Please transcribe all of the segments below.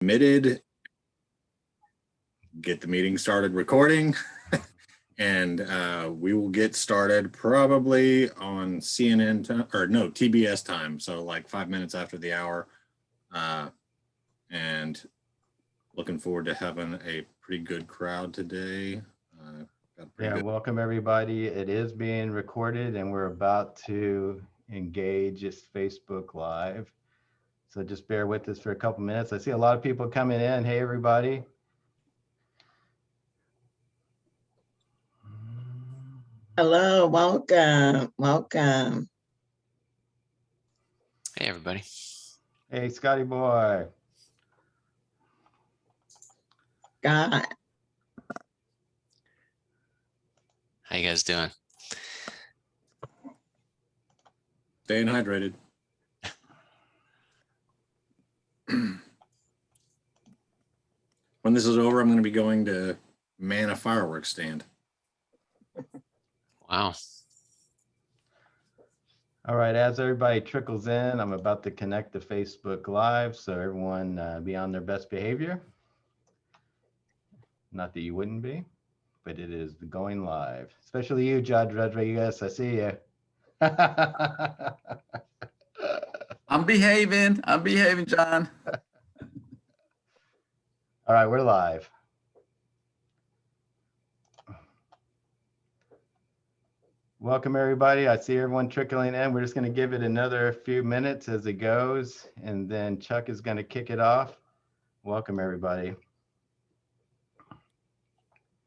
Admitted, get the meeting started recording, and we will get started probably on CNN time, or no, TBS time, so like 5 minutes after the hour, and looking forward to having a pretty good crowd today. Welcome everybody. It is being recorded and we're about to engage this Facebook Live. So just bear with us for a couple minutes. I see a lot of people coming in. Hey, everybody. Hello, welcome, welcome. Hey, everybody. Hey, Scotty boy. God. How you guys doing? Staying hydrated. When this is over, I'm going to be going to man a fireworks stand. Wow. All right, as everybody trickles in, I'm about to connect to Facebook Live, so everyone be on their best behavior. Not that you wouldn't be, but it is going live. Especially you, Judge Rodriguez, I see you. I'm behaving, John. All right, we're live. Welcome everybody. I see everyone trickling in. We're just going to give it another few minutes as it goes, and then Chuck is going to kick it off. Welcome everybody.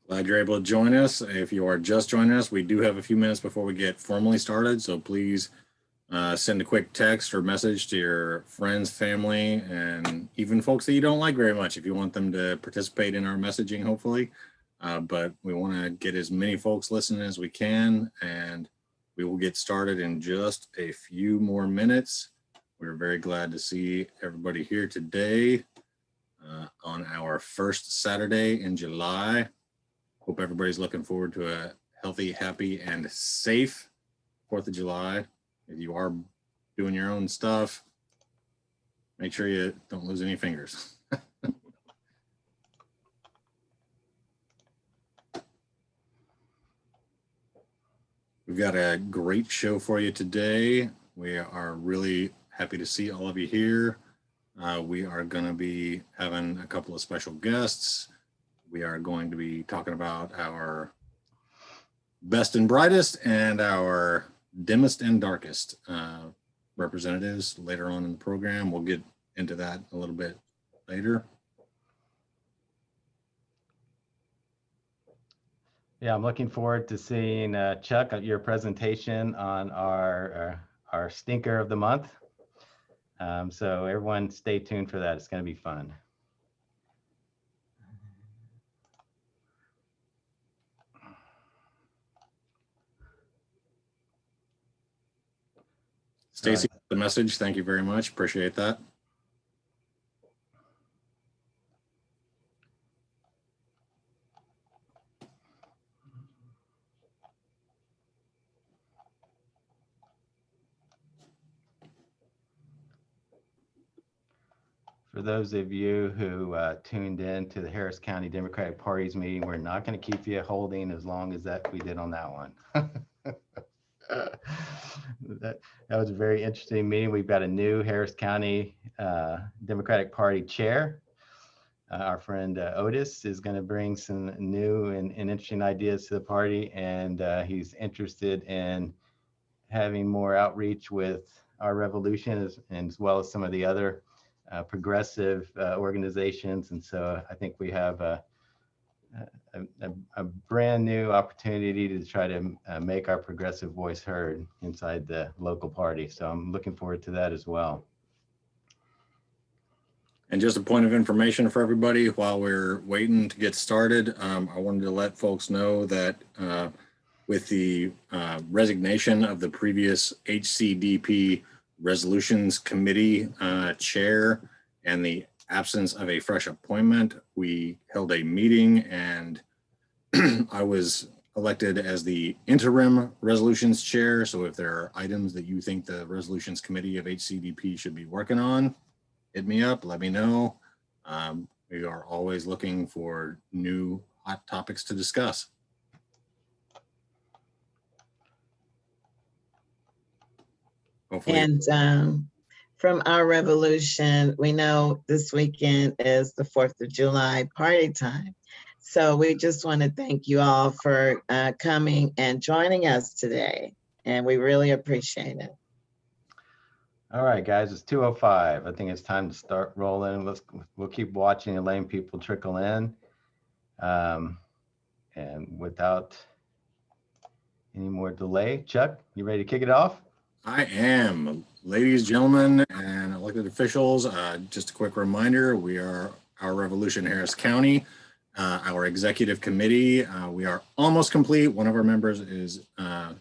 Glad you're able to join us. If you are just joining us, we do have a few minutes before we get formally started, so please send a quick text or message to your friends, family, and even folks that you don't like very much if you want them to participate in our messaging, hopefully. But we want to get as many folks listening as we can, and we will get started in just a few more minutes. We're very glad to see everybody here today on our first Saturday in July. Hope everybody's looking forward to a healthy, happy, and safe 4th of July. If you are doing your own stuff, make sure you don't lose any fingers. We've got a great show for you today. We are really happy to see all of you here. We are going to be having a couple of special guests. We are going to be talking about our best and brightest and our dimmest and darkest representatives later on in the program. We'll get into that a little bit later. Yeah, I'm looking forward to seeing Chuck, your presentation on our stinker of the month. So everyone stay tuned for that. It's going to be fun. Stacy, the message. Thank you very much. Appreciate that. For those of you who tuned in to the Harris County Democratic Party's meeting, we're not going to keep you holding as long as that we did on that one. That was a very interesting meeting. We've got a new Harris County Democratic Party chair. Our friend Otis is going to bring some new and interesting ideas to the party, and he's interested in having more outreach with our revolution as well as some of the other progressive organizations. And so I think we have a brand new opportunity to try to make our progressive voice heard inside the local party. So I'm looking forward to that as well. And just a point of information for everybody while we're waiting to get started, I wanted to let folks know that with the resignation of the previous HCDP Resolutions Committee chair and the absence of a fresh appointment, we held a meeting and I was elected as the interim resolutions chair. So if there are items that you think the resolutions committee of HCDP should be working on, hit me up, let me know. We are always looking for new hot topics to discuss. Hopefully, And from our revolution, we know this weekend is the 4th of July party time. So we just want to thank you all for coming and joining us today. And we really appreciate it. All right, guys, it's 2:05. I think it's time to start rolling. We'll keep watching and letting people trickle in. And without any more delay, Chuck, you ready to kick it off? I am. Ladies, gentlemen, and elected officials, just a quick reminder, we are Our Revolution Harris County, our executive committee. We are almost complete. One of our members is going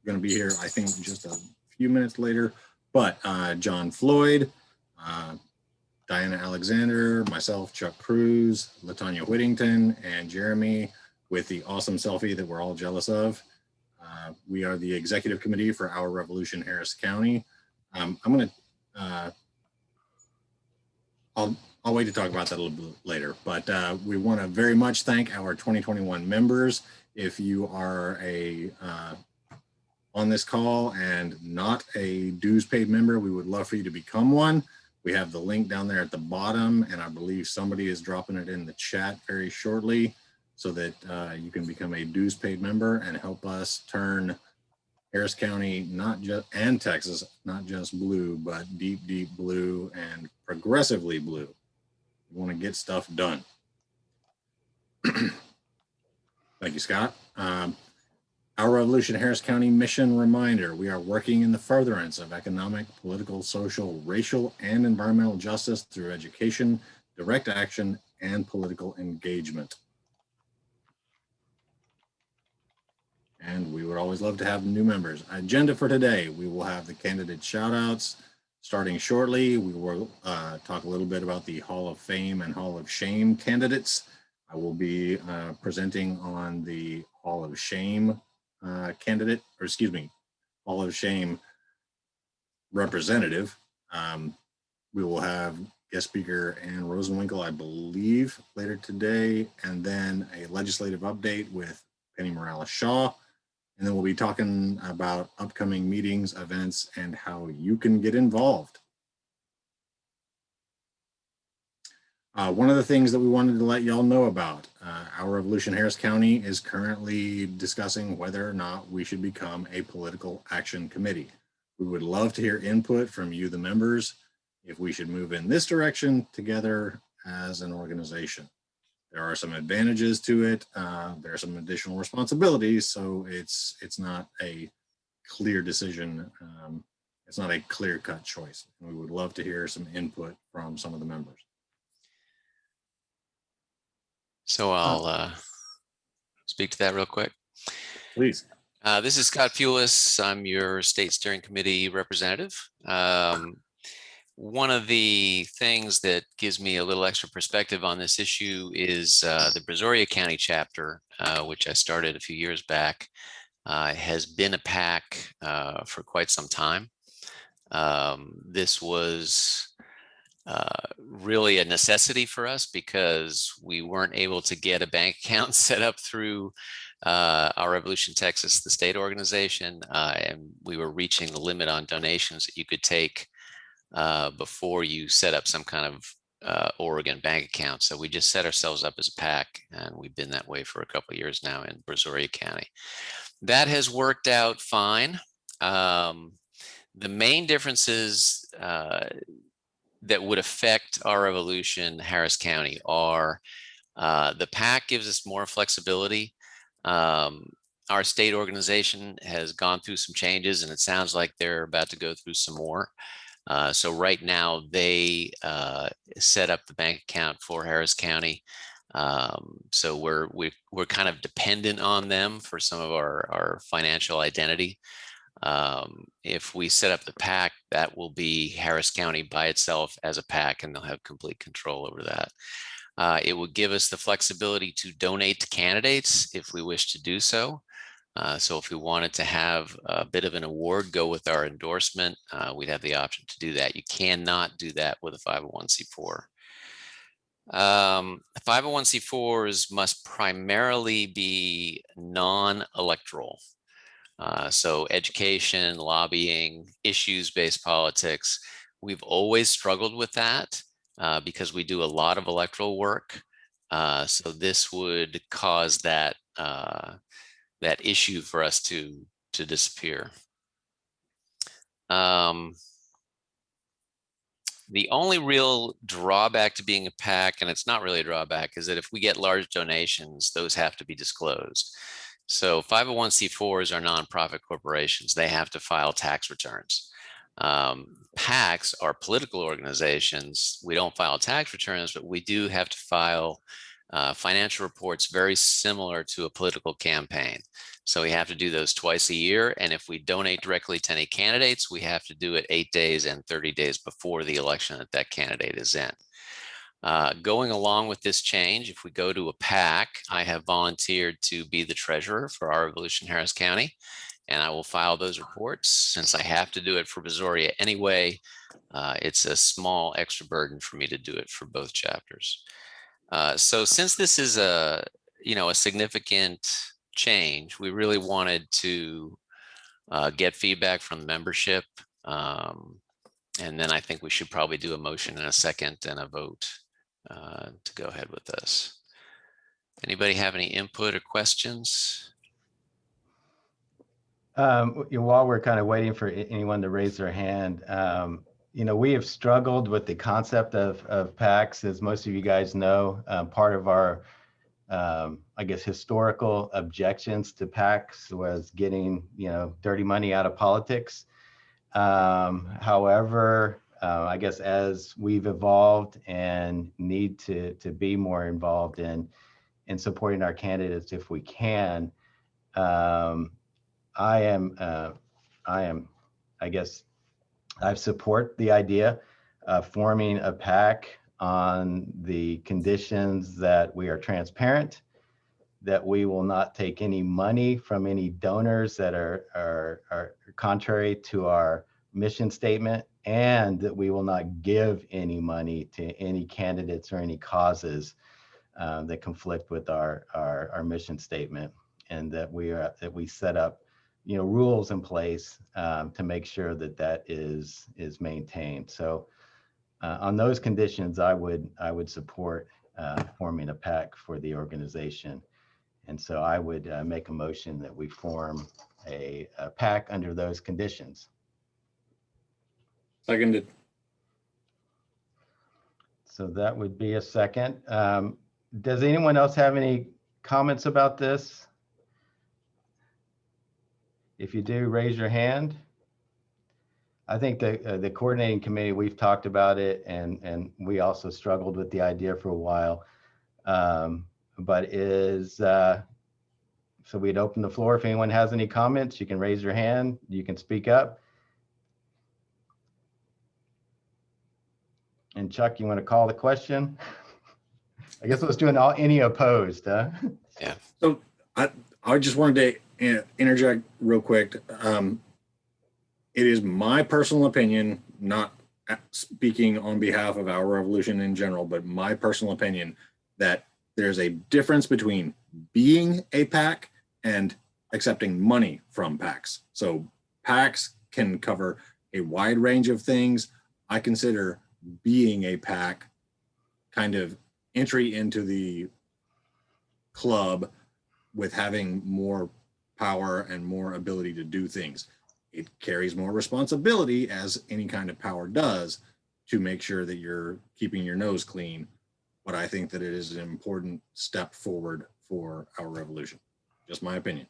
to be here, I think, just a few minutes later. But John Floyd, Diana Alexander, myself, Chuck Cruz, Latanya Whittington, and Jeremy with the awesome selfie that we're all jealous of. We are the executive committee for Our Revolution Harris County. I'm going to, I'll wait to talk about that a little bit later, but we want to very much thank our 2021 members. If you are on this call and not a dues paid member, we would love for you to become one. We have the link down there at the bottom, and I believe somebody is dropping it in the chat very shortly so that you can become a dues paid member and help us turn Harris County, and Texas, not just blue, but deep, deep blue and progressively blue. We want to get stuff done. Thank you, Scott. Our Revolution Harris County mission reminder: we are working in the furtherance of economic, political, social, racial, and environmental justice through education, direct action, and political engagement. And we would always love to have new members. Agenda for today: we will have the candidate shout outs starting shortly. We will talk a little bit about the Hall of Fame and Hall of Shame candidates. I will be presenting on the Hall of Shame candidate, or excuse me, Hall of Shame representative. We will have guest speaker Ann Rosenwinkel, I believe, later today, and then a legislative update with Penny Morales-Shaw. And then we'll be talking about upcoming meetings, events, and how you can get involved. One of the things that we wanted to let y'all know about, Our Revolution Harris County is currently discussing whether or not we should become a political action committee. We would love to hear input from you, the members, if we should move in this direction together as an organization. There are some advantages to it. There are some additional responsibilities, so it's not a clear decision. It's not a clear-cut choice. We would love to hear some input from some of the members. So I'll speak to that real quick. Please. This is Scott Fulis. I'm your state steering committee representative. One of the things that gives me a little extra perspective on this issue is the Brazoria County chapter, which I started a few years back, has been a PAC for quite some time. This was really a necessity for us because we weren't able to get a bank account set up through Our Revolution Texas, the state organization, and we were reaching the limit on donations that you could take before you set up some kind of Oregon bank account. So we just set ourselves up as a PAC, and we've been that way for a couple of years now in Brazoria County. That has worked out fine. The main differences that would affect Our Revolution Harris County are the PAC gives us more flexibility. Our state organization has gone through some changes, and it sounds like they're about to go through some more. So right now they set up the bank account for Harris County. So we're kind of dependent on them for some of our financial identity. If we set up the PAC, that will be Harris County by itself as a PAC, and they'll have complete control over that. It will give us the flexibility to donate to candidates if we wish to do so. So if we wanted to have a bit of an award go with our endorsement, we'd have the option to do that. You cannot do that with a 501c4. 501c4s must primarily be non-electoral. So education, lobbying, issues-based politics. We've always struggled with that because we do a lot of electoral work. So this would cause that that issue for us to disappear. The only real drawback to being a PAC, and it's not really a drawback, is that if we get large donations, those have to be disclosed. So 501c4s are nonprofit corporations. They have to file tax returns. PACs are political organizations. We don't file tax returns, but we do have to file financial reports very similar to a political campaign. So we have to do those twice a year. And if we donate directly to any candidates, we have to do it 8 days and 30 days before the election that that candidate is in. Going along with this change, if we go to a PAC, I have volunteered to be the treasurer for our Revolution Harris County, and I will file those reports. Since I have to do it for Brazoria anyway, it's a small extra burden for me to do it for both chapters. So since this is a significant change, we really wanted to get feedback from the membership. And then I think we should probably do a motion and a second and a vote to go ahead with this. Anybody have any input or questions? While we're kind of waiting for anyone to raise their hand, we have struggled with the concept of PACs, as most of you guys know. Part of our, I guess, historical objections to PACs was getting, dirty money out of politics. However, I guess as we've evolved and need to be more involved in supporting our candidates if we can, I support the idea of forming a PAC on the conditions that we are transparent, that we will not take any money from any donors that are contrary to our mission statement, and that we will not give any money to any candidates or any causes that conflict with our mission statement, and that we set up rules in place to make sure that that is maintained. So on those conditions, I would support forming a PAC for the organization. And so I would make a motion that we form a PAC under those conditions. Seconded. So that would be a second. Does anyone else have any comments about this? If you do, raise your hand. I think the coordinating committee, we've talked about it, and we also struggled with the idea for a while. But so we'd open the floor. If anyone has any comments, you can raise your hand. You can speak up. And Chuck, you want to call the question? I guess let's do any opposed. Huh? Yeah. So I just wanted to interject real quick. It is my personal opinion, not speaking on behalf of our revolution in general, but my personal opinion that there's a difference between being a PAC and accepting money from PACs. So PACs can cover a wide range of things. I consider being a PAC kind of entry into the club with having more power and more ability to do things. It carries more responsibility, as any kind of power does, to make sure that you're keeping your nose clean. But I think that it is an important step forward for our revolution. Just my opinion.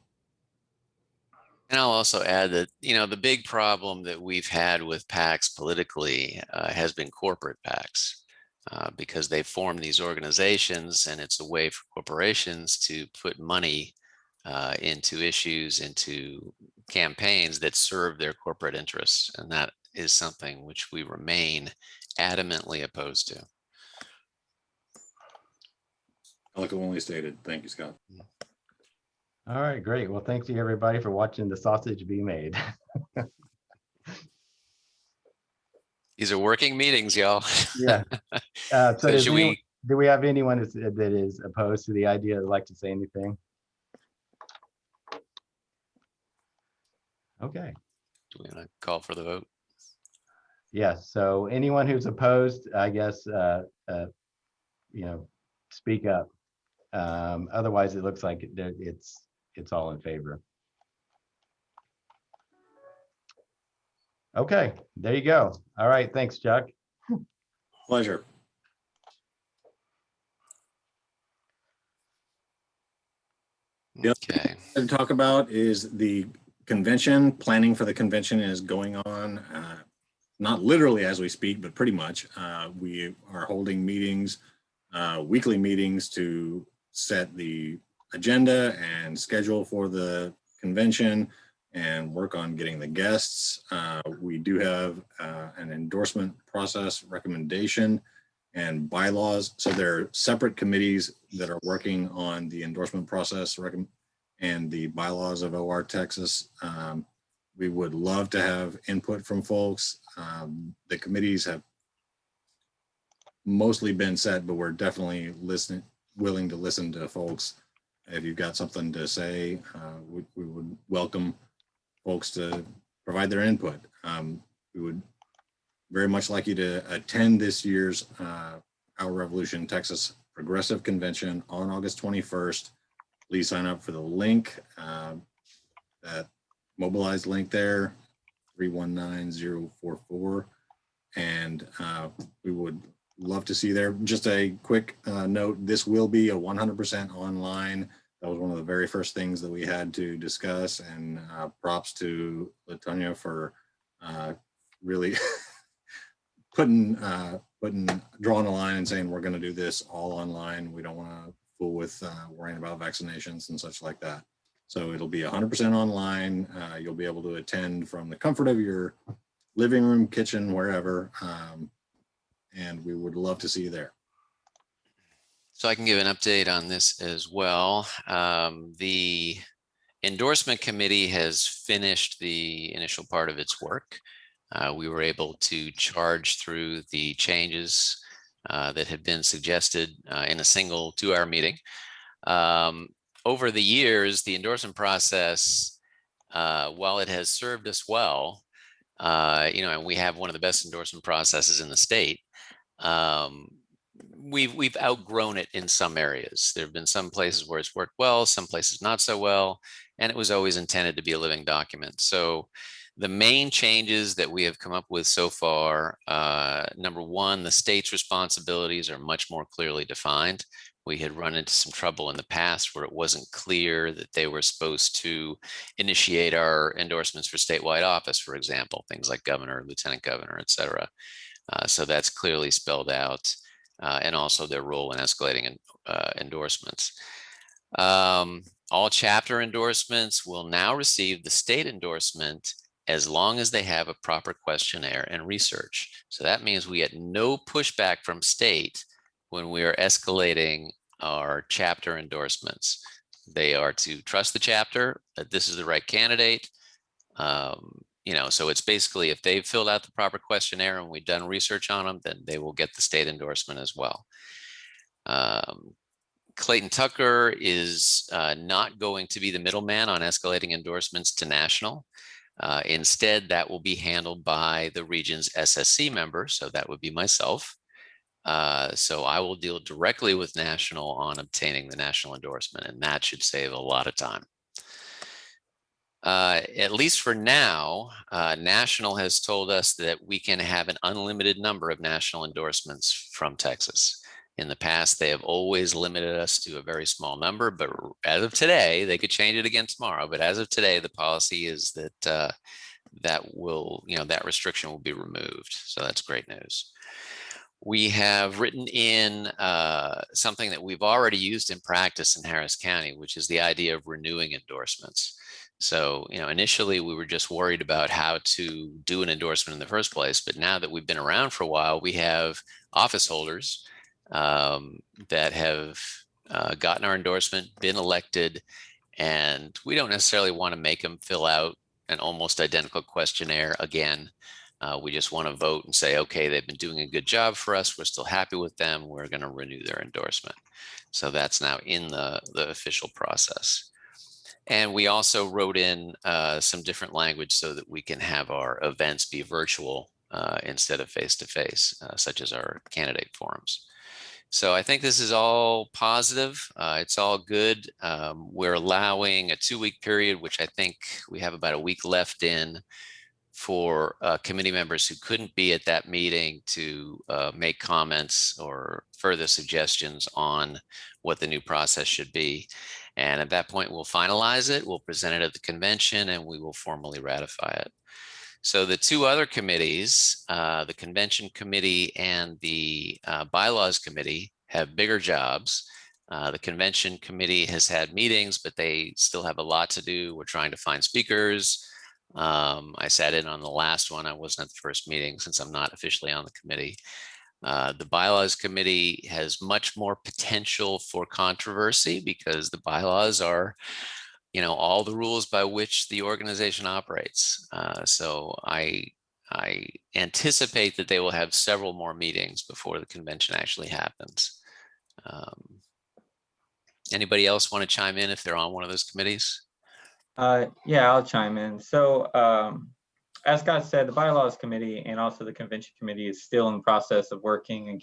And I'll also add that, the big problem that we've had with PACs politically has been corporate PACs, because they form these organizations, and it's a way for corporations to put money into issues, into campaigns that serve their corporate interests. And that is something which we remain adamantly opposed to. Eloquently stated. Thank you, Scott. All right, great. Well, thank you everybody for watching the sausage be made. These are working meetings, y'all. Yeah. So should we Do we have anyone that is opposed to the idea, that'd like to say anything? Okay. Do we want to call for the vote? Yes. So anyone who's opposed, I guess, speak up. Otherwise, it looks like it's all in favor. Okay, there you go. All right, thanks, Chuck. Pleasure. Yep. Okay. To talk about is the convention. Planning for the convention is going on, not literally as we speak, but pretty much. We are holding meetings, weekly meetings to set the agenda and schedule for the convention and work on getting the guests. We do have an endorsement process recommendation and bylaws. So there are separate committees that are working on the endorsement process and the bylaws of OR Texas. We would love to have input from folks. The committees have mostly been set, but we're definitely willing to listen to folks. If you've got something to say, we would welcome folks to provide their input. We would very much like you to attend this year's Our Revolution Texas Progressive Convention on August 21st. Please sign up for the link, that mobilized link there, 319044. And we would love to see you there. Just a quick note, this will be a 100% online. That was one of the very first things that we had to discuss, and props to Latonia for really drawing a line and saying we're going to do this all online. We don't want to fool with worrying about vaccinations and such like that. So it'll be 100% online. You'll be able to attend from the comfort of your living room, kitchen, wherever. And we would love to see you there. So I can give an update on this as well. The endorsement committee has finished the initial part of its work. We were able to charge through the changes that had been suggested in a single 2-hour meeting. Over the years, the endorsement process, while it has served us well, and we have one of the best endorsement processes in the state, we've outgrown it in some areas. There have been some places where it's worked well, some places not so well, and it was always intended to be a living document. So the main changes that we have come up with so far, number one, the state's responsibilities are much more clearly defined. We had run into some trouble in the past where it wasn't clear that they were supposed to initiate our endorsements for statewide office, for example, things like governor, lieutenant governor, et cetera. So that's clearly spelled out, and also their role in escalating endorsements. All chapter endorsements will now receive the state endorsement as long as they have a proper questionnaire and research. So that means we get no pushback from state when we are escalating our chapter endorsements. They are to trust the chapter that this is the right candidate. So it's basically, if they've filled out the proper questionnaire and we've done research on them, then they will get the state endorsement as well. Clayton Tucker is not going to be the middleman on escalating endorsements to national. Instead, that will be handled by the region's SSC member. So that would be myself. So I will deal directly with national on obtaining the national endorsement, and that should save a lot of time. At least for now, national has told us that we can have an unlimited number of national endorsements from Texas. In the past, they have always limited us to a very small number, but as of today, they could change it again tomorrow. But as of today, the policy is that that restriction will be removed. So that's great news. We have written in something that we've already used in practice in Harris County, which is the idea of renewing endorsements. So, initially we were just worried about how to do an endorsement in the first place. But now that we've been around for a while, we have office holders that have gotten our endorsement, been elected, and we don't necessarily want to make them fill out an almost identical questionnaire again. We just want to vote and say, okay, they've been doing a good job for us. We're still happy with them. We're going to renew their endorsement. So that's now in the official process. And we also wrote in some different language so that we can have our events be virtual instead of face-to-face, such as our candidate forums. So I think this is all positive. It's all good. We're allowing a 2-week period, which I think we have about a week left in, for committee members who couldn't be at that meeting to make comments or further suggestions on what the new process should be. And at that point, we'll finalize it, we'll present it at the convention, and we will formally ratify it. So the 2 other committees, the convention committee and the bylaws committee, have bigger jobs. The convention committee has had meetings, but they still have a lot to do. We're trying to find speakers. I sat in on the last one. I wasn't at the first meeting since I'm not officially on the committee. The bylaws committee has much more potential for controversy because the bylaws are, all the rules by which the organization operates. So I anticipate that they will have several more meetings before the convention actually happens. Anybody else want to chime in if they're on one of those committees? Yeah, I'll chime in. So as Scott said, the bylaws committee and also the convention committee is still in the process of working and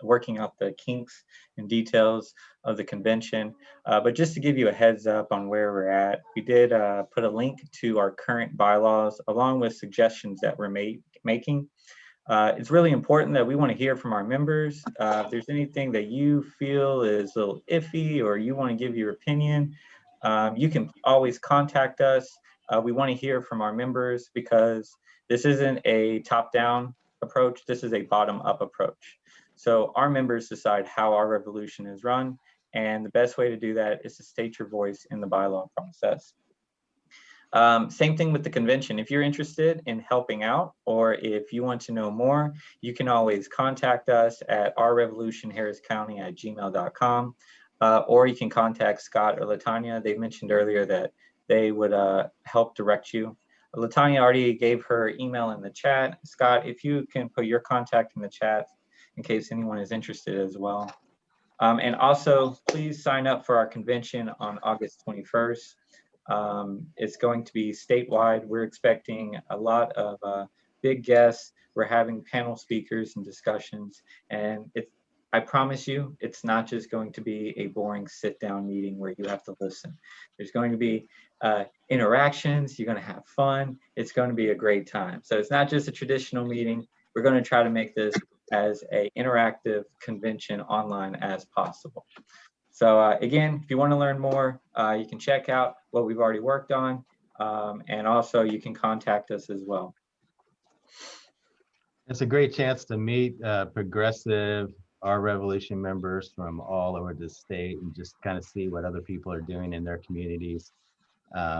working out the kinks and details of the convention. But just to give you a heads up on where we're at, we did put a link to our current bylaws along with suggestions that we're making. It's really important that we want to hear from our members. If there's anything that you feel is a little iffy or you want to give your opinion, you can always contact us. We want to hear from our members because this isn't a top-down approach. This is a bottom-up approach. So our members decide how our revolution is run. And the best way to do that is to state your voice in the bylaw process. Same thing with the convention. If you're interested in helping out or if you want to know more, you can always contact us at ourrevolutionharriscounty@gmail.com. Or you can contact Scott or Latanya. They mentioned earlier that they would help direct you. Latanya already gave her email in the chat. Scott, if you can put your contact in the chat in case anyone is interested as well. And also, please sign up for our convention on August 21st. It's going to be statewide. We're expecting a lot of big guests. We're having panel speakers and discussions, and I promise you, it's not just going to be a boring sit-down meeting where you have to listen. There's going to be interactions. You're going to have fun. It's going to be a great time. So it's not just a traditional meeting. We're going to try to make this as an interactive convention online as possible. So again, if you want to learn more, you can check out what we've already worked on, and also you can contact us as well. It's a great chance to meet progressive Our Revolution members from all over the state and just kind of see what other people are doing in their communities.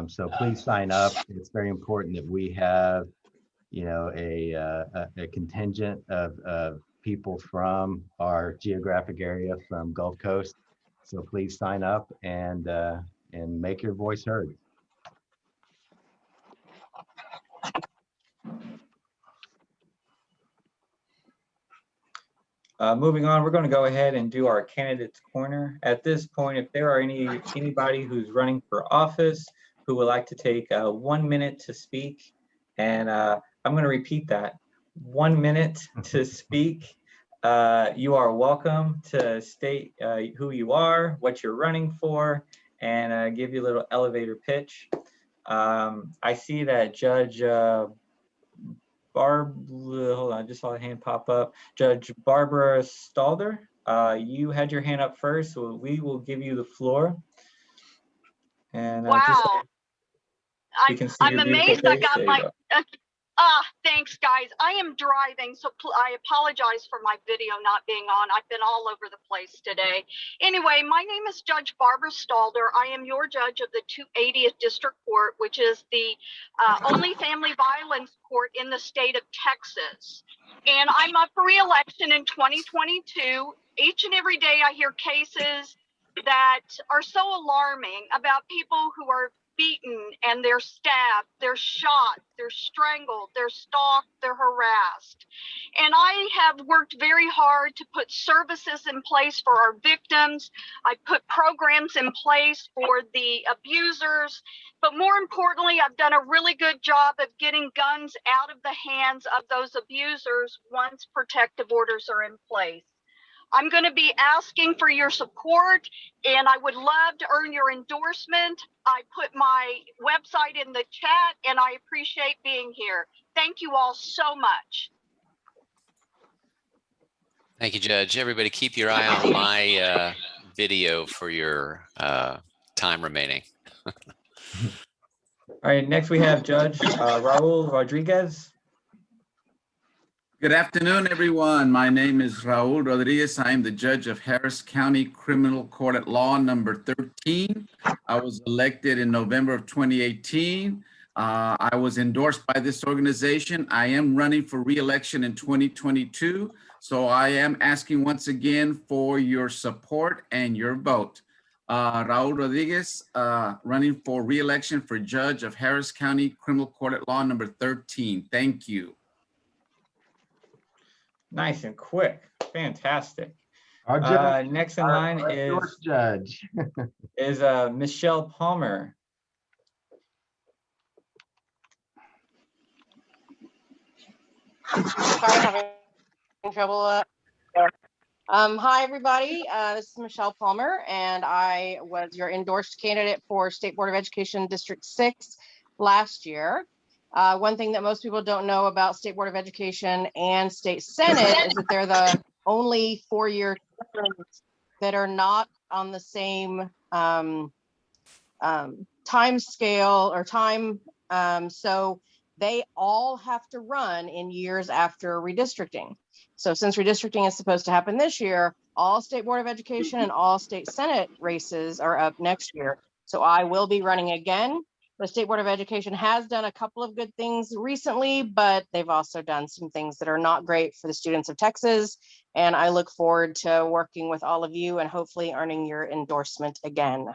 So please sign up. It's very important that we have, a contingent of people from our geographic area from Gulf Coast. So please sign up and make your voice heard. Moving on, we're going to go ahead and do our candidates corner. At this point, if there are anybody who's running for office who would like to take 1 minute to speak, and I'm going to repeat that, 1 minute to speak. You are welcome to state who you are, what you're running for, and give you a little elevator pitch. I see that Judge hold on, I just saw a hand pop up. Judge Barbara Stalder, you had your hand up first, so we will give you the floor. And wow, I'm amazed I got my. Thanks, guys. I am driving, so I apologize for my video not being on. I've been all over the place today. Anyway, my name is Judge Barbara Stalder. I am your judge of the 280th District Court, which is the only family violence court in the state of Texas. And I'm up for re-election in 2022. Each and every day I hear cases that are so alarming about people who are beaten and they're stabbed, they're shot, they're strangled, they're stalked, they're harassed. And I have worked very hard to put services in place for our victims. I put programs in place for the abusers. But more importantly, I've done a really good job of getting guns out of the hands of those abusers once protective orders are in place. I'm going to be asking for your support, and I would love to earn your endorsement. I put my website in the chat, and I appreciate being here. Thank you all so much. Thank you, Judge. Everybody keep your eye on my video for your time remaining. All right, next we have Judge Raul Rodriguez. Good afternoon, everyone. My name is Raul Rodriguez. I am the judge of Harris County Criminal Court at Law number 13. I was elected in November of 2018. I was endorsed by this organization. I am running for re-election in 2022. So I am asking once again for your support and your vote. Raul Rodriguez, running for re-election for judge of Harris County Criminal Court at Law number 13. Thank you. Nice and quick. Fantastic. Our judge, Next in line our is first judge. Michelle Palmer. Sorry, having trouble. Hi, everybody. This is Michelle Palmer, and I was your endorsed candidate for State Board of Education District 6 last year. One thing that most people don't know about State Board of Education and State Senate is that they're the only four-year terms that are not on the same time scale or time. So they all have to run in years after redistricting. So since redistricting is supposed to happen this year, all State Board of Education and all State Senate races are up next year. So I will be running again. The State Board of Education has done a couple of good things recently, but they've also done some things that are not great for the students of Texas. And I look forward to working with all of you and hopefully earning your endorsement again.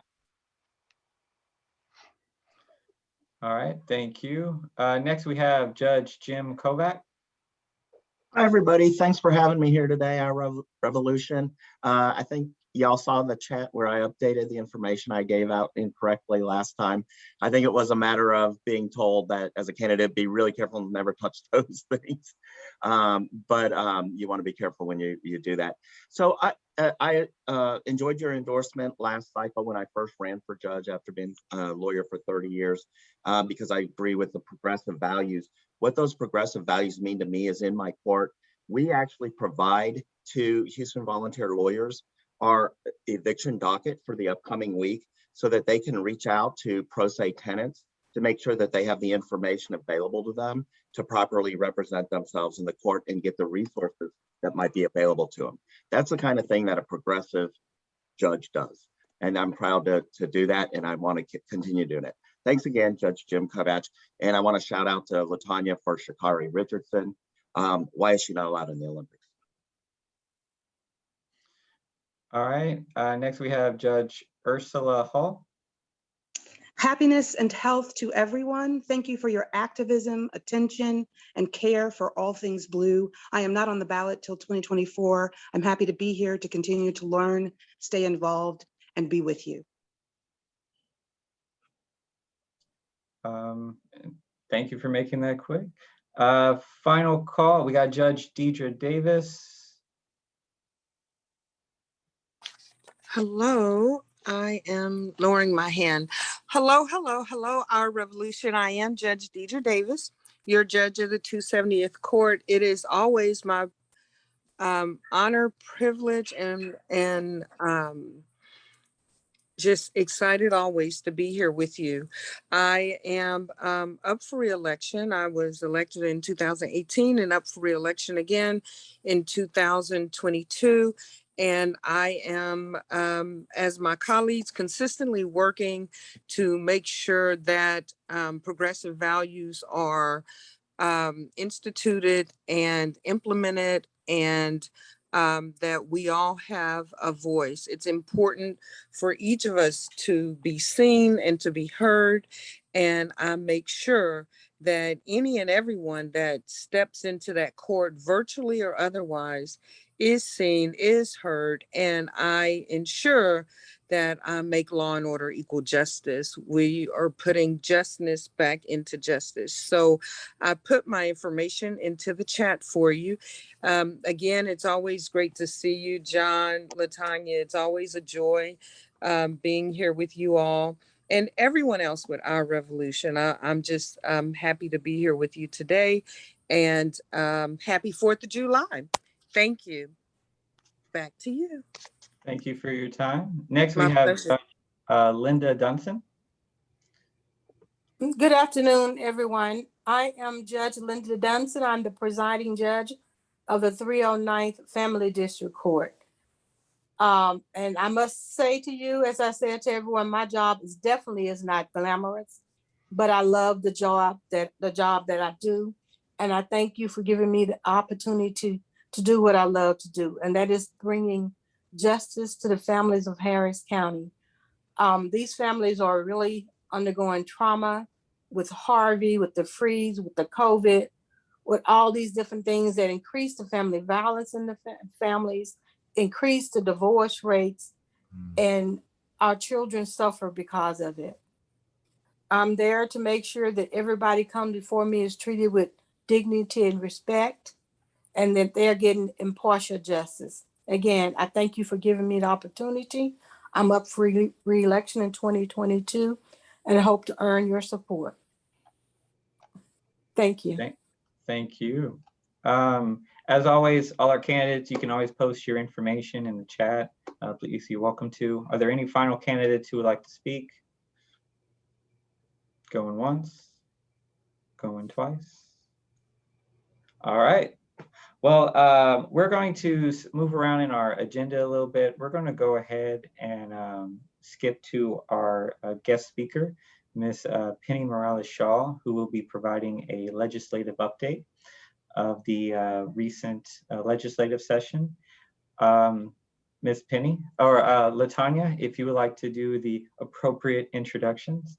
All right, thank you. Next we have Judge Jim Kovac. Hi, everybody. Thanks for having me here today, our Revolution. I think y'all saw the chat where I updated the information I gave out incorrectly last time. I think it was a matter of being told that as a candidate, be really careful and never touch those things. But you want to be careful when you do that. So I enjoyed your endorsement last cycle when I first ran for judge after being a lawyer for 30 years, because I agree with the progressive values. What those progressive values mean to me is in my court, we actually provide to Houston volunteer lawyers our eviction docket for the upcoming week so that they can reach out to pro se tenants to make sure that they have the information available to them to properly represent themselves in the court and get the resources that might be available to them. That's the kind of thing that a progressive judge does. And I'm proud to do that, and I want to continue doing it. Thanks again, Judge Jim Kovac. And I want to shout out to LaTanya for Shakari Richardson. Why is she not allowed in the Olympics? All right, next we have Judge Ursula Hall. Happiness and health to everyone. Thank you for your activism, attention, and care for all things blue. I am not on the ballot till 2024. I'm happy to be here to continue to learn, stay involved, and be with you. Thank you for making that quick. Final call, we got Judge Deidre Davis. Hello, I am lowering my hand. Hello, our Revolution. I am Judge Deidre Davis, your judge of the 270th Court. It is always my honor, privilege, and just excited always to be here with you. I am up for re-election. I was elected in 2018 and up for re-election again in 2022. And I am, as my colleagues, consistently working to make sure that progressive values are instituted and implemented and that we all have a voice. It's important for each of us to be seen and to be heard. And I make sure that any and everyone that steps into that court, virtually or otherwise, is seen, is heard, and I ensure that I make law and order equal justice. We are putting justness back into justice. So I put my information into the chat for you. Again, it's always great to see you, John, Latanya. It's always a joy being here with you all and everyone else with Our Revolution. I'm just happy to be here with you today, and happy 4th of July. Thank you. Back to you. Thank you for your time. Next, we My have pleasure. Linda Dunson. Good afternoon, everyone. I am Judge Linda Dunson. I'm the presiding judge of the 309th Family District Court. And I must say to you, as I said to everyone, my job definitely is not glamorous, but I love the job that I do. And I thank you for giving me the opportunity to do what I love to do, and that is bringing justice to the families of Harris County. These families are really undergoing trauma with Harvey, with the freeze, with the COVID, with all these different things that increase the family violence in the families, increase the divorce rates, and our children suffer because of it. I'm there to make sure that everybody come before me is treated with dignity and respect, and that they're getting impartial justice. Again, I thank you for giving me the opportunity. I'm up for re-election in 2022, and I hope to earn your support. Thank you. Thank you. As always, all our candidates, you can always post your information in the chat. Please, you're welcome to. Are there any final candidates who would like to speak? Going once, going twice. All right. Well, we're going to move around in our agenda a little bit. We're going to go ahead and skip to our guest speaker, Ms. Penny Morales-Shaw, who will be providing a legislative update of the recent legislative session. Ms. Penny, or Latanya, if you would like to do the appropriate introductions.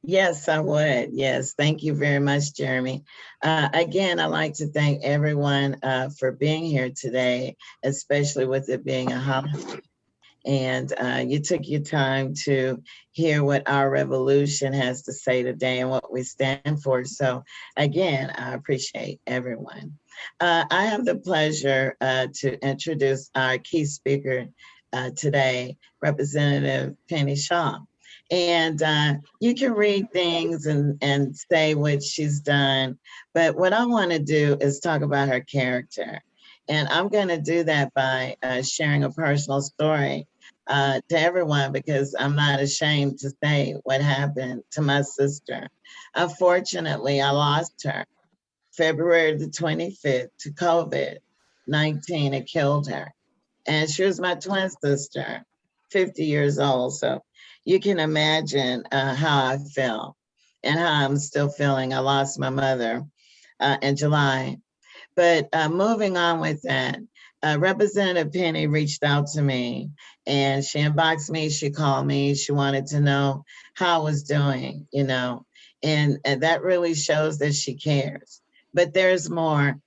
Yes, I would. Yes, thank you very much, Jeremy. Again, I'd like to thank everyone for being here today, especially with it being a holiday. And you took your time to hear what Our Revolution has to say today and what we stand for. So again, I appreciate everyone. I have the pleasure to introduce our key speaker today, Representative Penny Shaw. And you can read things and say what she's done, but what I want to do is talk about her character. And I'm going to do that by sharing a personal story to everyone, because I'm not ashamed to say what happened to my sister. Unfortunately, I lost her February the 25th to COVID-19. It killed her. And she was my twin sister, 50 years old. So you can imagine how I felt and how I'm still feeling. I lost my mother in July. But moving on with that, Representative Penny reached out to me and she inboxed me, she called me, she wanted to know how I was doing, you know, and that really shows that she cares. But there's more.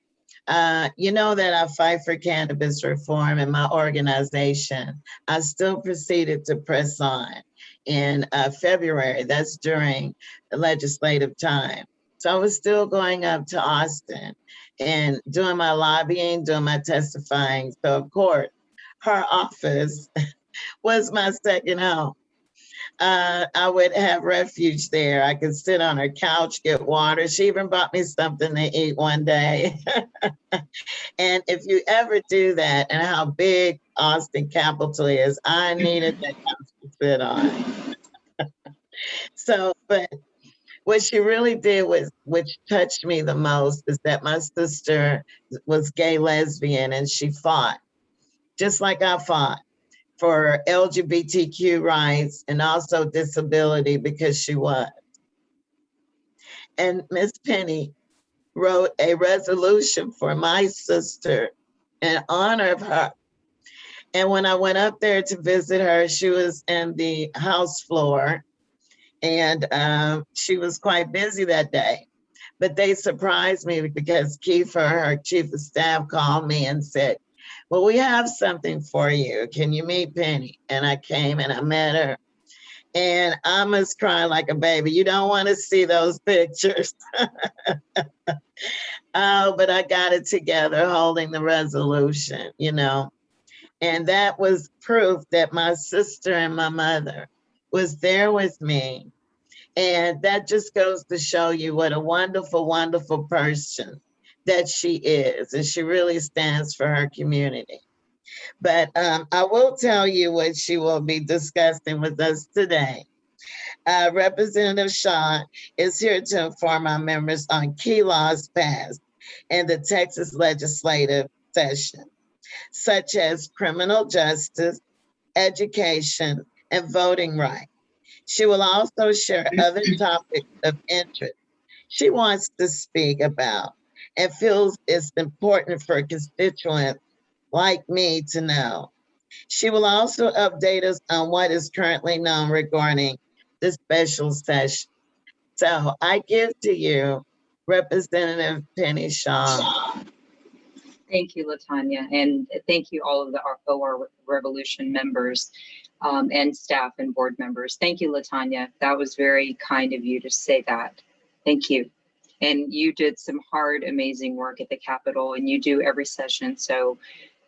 You know that I fight for cannabis reform in my organization. I still proceeded to press on in February. That's during the legislative time. So I was still going up to Austin and doing my lobbying, doing my testifying. So of course, her office was my second home. I would have refuge there. I could sit on her couch, get water. She even bought me something to eat one day. And if you ever do that, and how big Austin Capitol is, I needed that couch to sit on. So, but what she really did was, which touched me the most, is that my sister was gay lesbian and she fought, just like I fought, for LGBTQ rights and also disability, because she was. And Miss Penny wrote a resolution for my sister in honor of her. And when I went up there to visit her, she was in the House floor, and she was quite busy that day. But they surprised me because Kiefer, her chief of staff, called me and said, well, we have something for you. Can you meet Penny? And I came and I met her. And I must cry like a baby. You don't want to see those pictures. Oh, but I got it together holding the resolution, you know. And that was proof that my sister and my mother was there with me. And that just goes to show you what a wonderful, wonderful person that she is. And she really stands for her community. But I will tell you what she will be discussing with us today. Representative Shaw is here to inform our members on key laws passed in the Texas legislative session, such as criminal justice, education, and voting rights. She will also share other topics of interest she wants to speak about and feels it's important for constituents like me to know. She will also update us on what is currently known regarding the special session. So I give to you Representative Penny Shaw. Thank you, Latanya, and thank you all of the OR Revolution members and staff and board members. Thank you, Latanya. That was very kind of you to say that. Thank you. And you did some hard, amazing work at the Capitol, and you do every session. So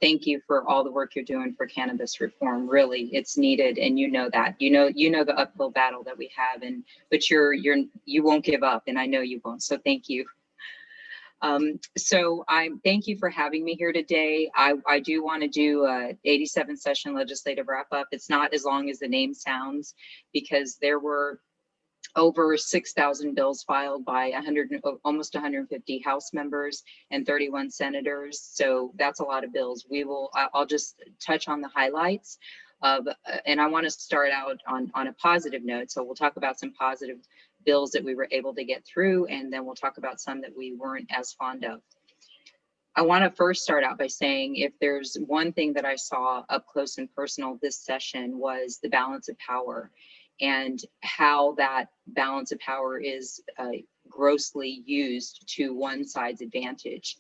thank you for all the work you're doing for cannabis reform. Really, it's needed, and you know that. You know the uphill battle that we have, but you won't give up, and I know you won't. So thank you. So I thank you for having me here today. I do want to do a 87 session legislative wrap up. It's not as long as the name sounds, because there were over 6,000 bills filed by almost 150 House members and 31 senators. So that's a lot of bills. I'll just touch on the highlights of, and I want to start out on a positive note. So we'll talk about some positive bills that we were able to get through, and then we'll talk about some that we weren't as fond of. I want to first start out by saying, if there's one thing that I saw up close and personal this session, was the balance of power, and how that balance of power is grossly used to one side's advantage.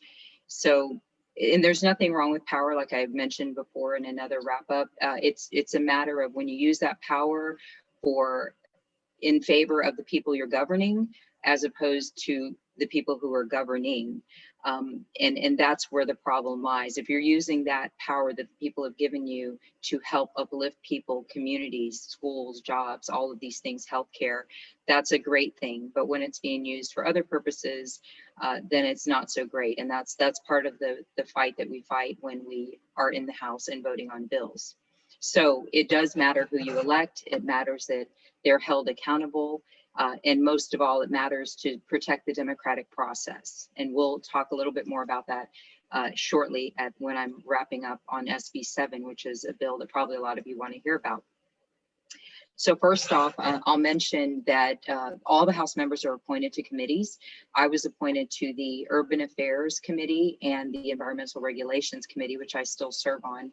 So, and there's nothing wrong with power, like I've mentioned before in another wrap up. It's a matter of when you use that power in favor of the people you're governing, as opposed to the people who are governing. And that's where the problem lies. If you're using that power that the people have given you to help uplift people, communities, schools, jobs, all of these things, healthcare, that's a great thing. But when it's being used for other purposes, then it's not so great. And that's part of the fight that we fight when we are in the House and voting on bills. So it does matter who you elect. It matters that they're held accountable. And most of all, it matters to protect the democratic process. And we'll talk a little bit more about that shortly when I'm wrapping up on SB 7, which is a bill that probably a lot of you want to hear about. So first off, I'll mention that all the House members are appointed to committees. I was appointed to the Urban Affairs Committee and the Environmental Regulations Committee, which I still serve on.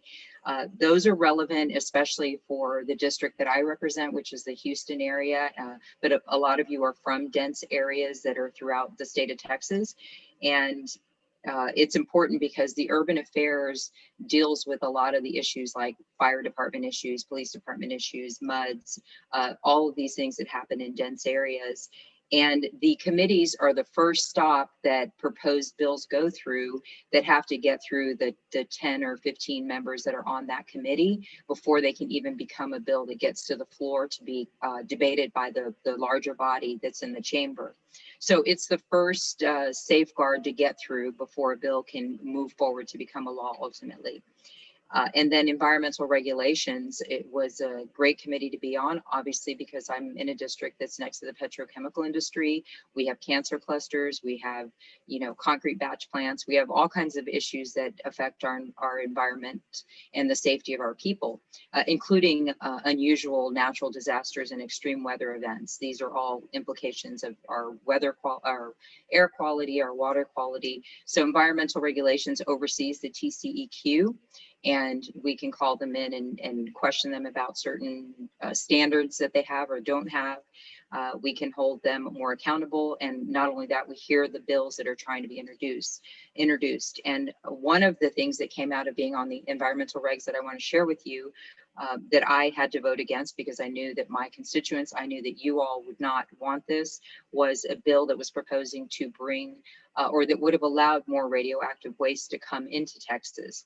Those are relevant, especially for the district that I represent, which is the Houston area. But a lot of you are from dense areas that are throughout the state of Texas. And it's important because the urban affairs deals with a lot of the issues like fire department issues, police department issues, MUDs, all of these things that happen in dense areas. And the committees are the first stop that proposed bills go through that have to get through the 10 or 15 members that are on that committee before they can even become a bill that gets to the floor to be debated by the larger body that's in the chamber. So it's the first safeguard to get through before a bill can move forward to become a law ultimately. And then environmental regulations, it was a great committee to be on, obviously, because I'm in a district that's next to the petrochemical industry. We have cancer clusters, we have, concrete batch plants, we have all kinds of issues that affect our environment and the safety of our people, including unusual natural disasters and extreme weather events. These are all implications of our our air quality, our water quality. So environmental regulations oversees the TCEQ, and we can call them in and question them about certain standards that they have or don't have. We can hold them more accountable. And not only that, we hear the bills that are trying to be introduced. And one of the things that came out of being on the environmental regs that I want to share with you that I had to vote against because I knew that my constituents, I knew that you all would not want this, was a bill that was proposing to bring or that would have allowed more radioactive waste to come into Texas.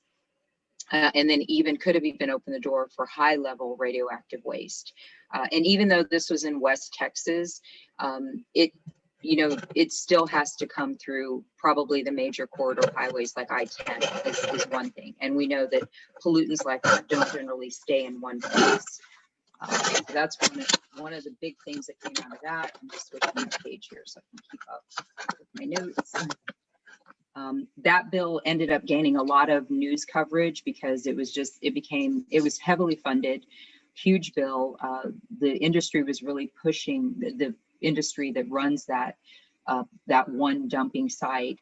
And then could have even opened the door for high level radioactive waste. And even though this was in West Texas, it still has to come through probably the major corridor highways like I-10 is one thing. And we know that pollutants like that don't generally stay in one place. So that's one of the big things that came out of that. I'm just switching the page here so I can keep up with my notes. That bill ended up gaining a lot of news coverage because it was heavily funded, huge bill. The industry was really pushing, the industry that runs that one dumping site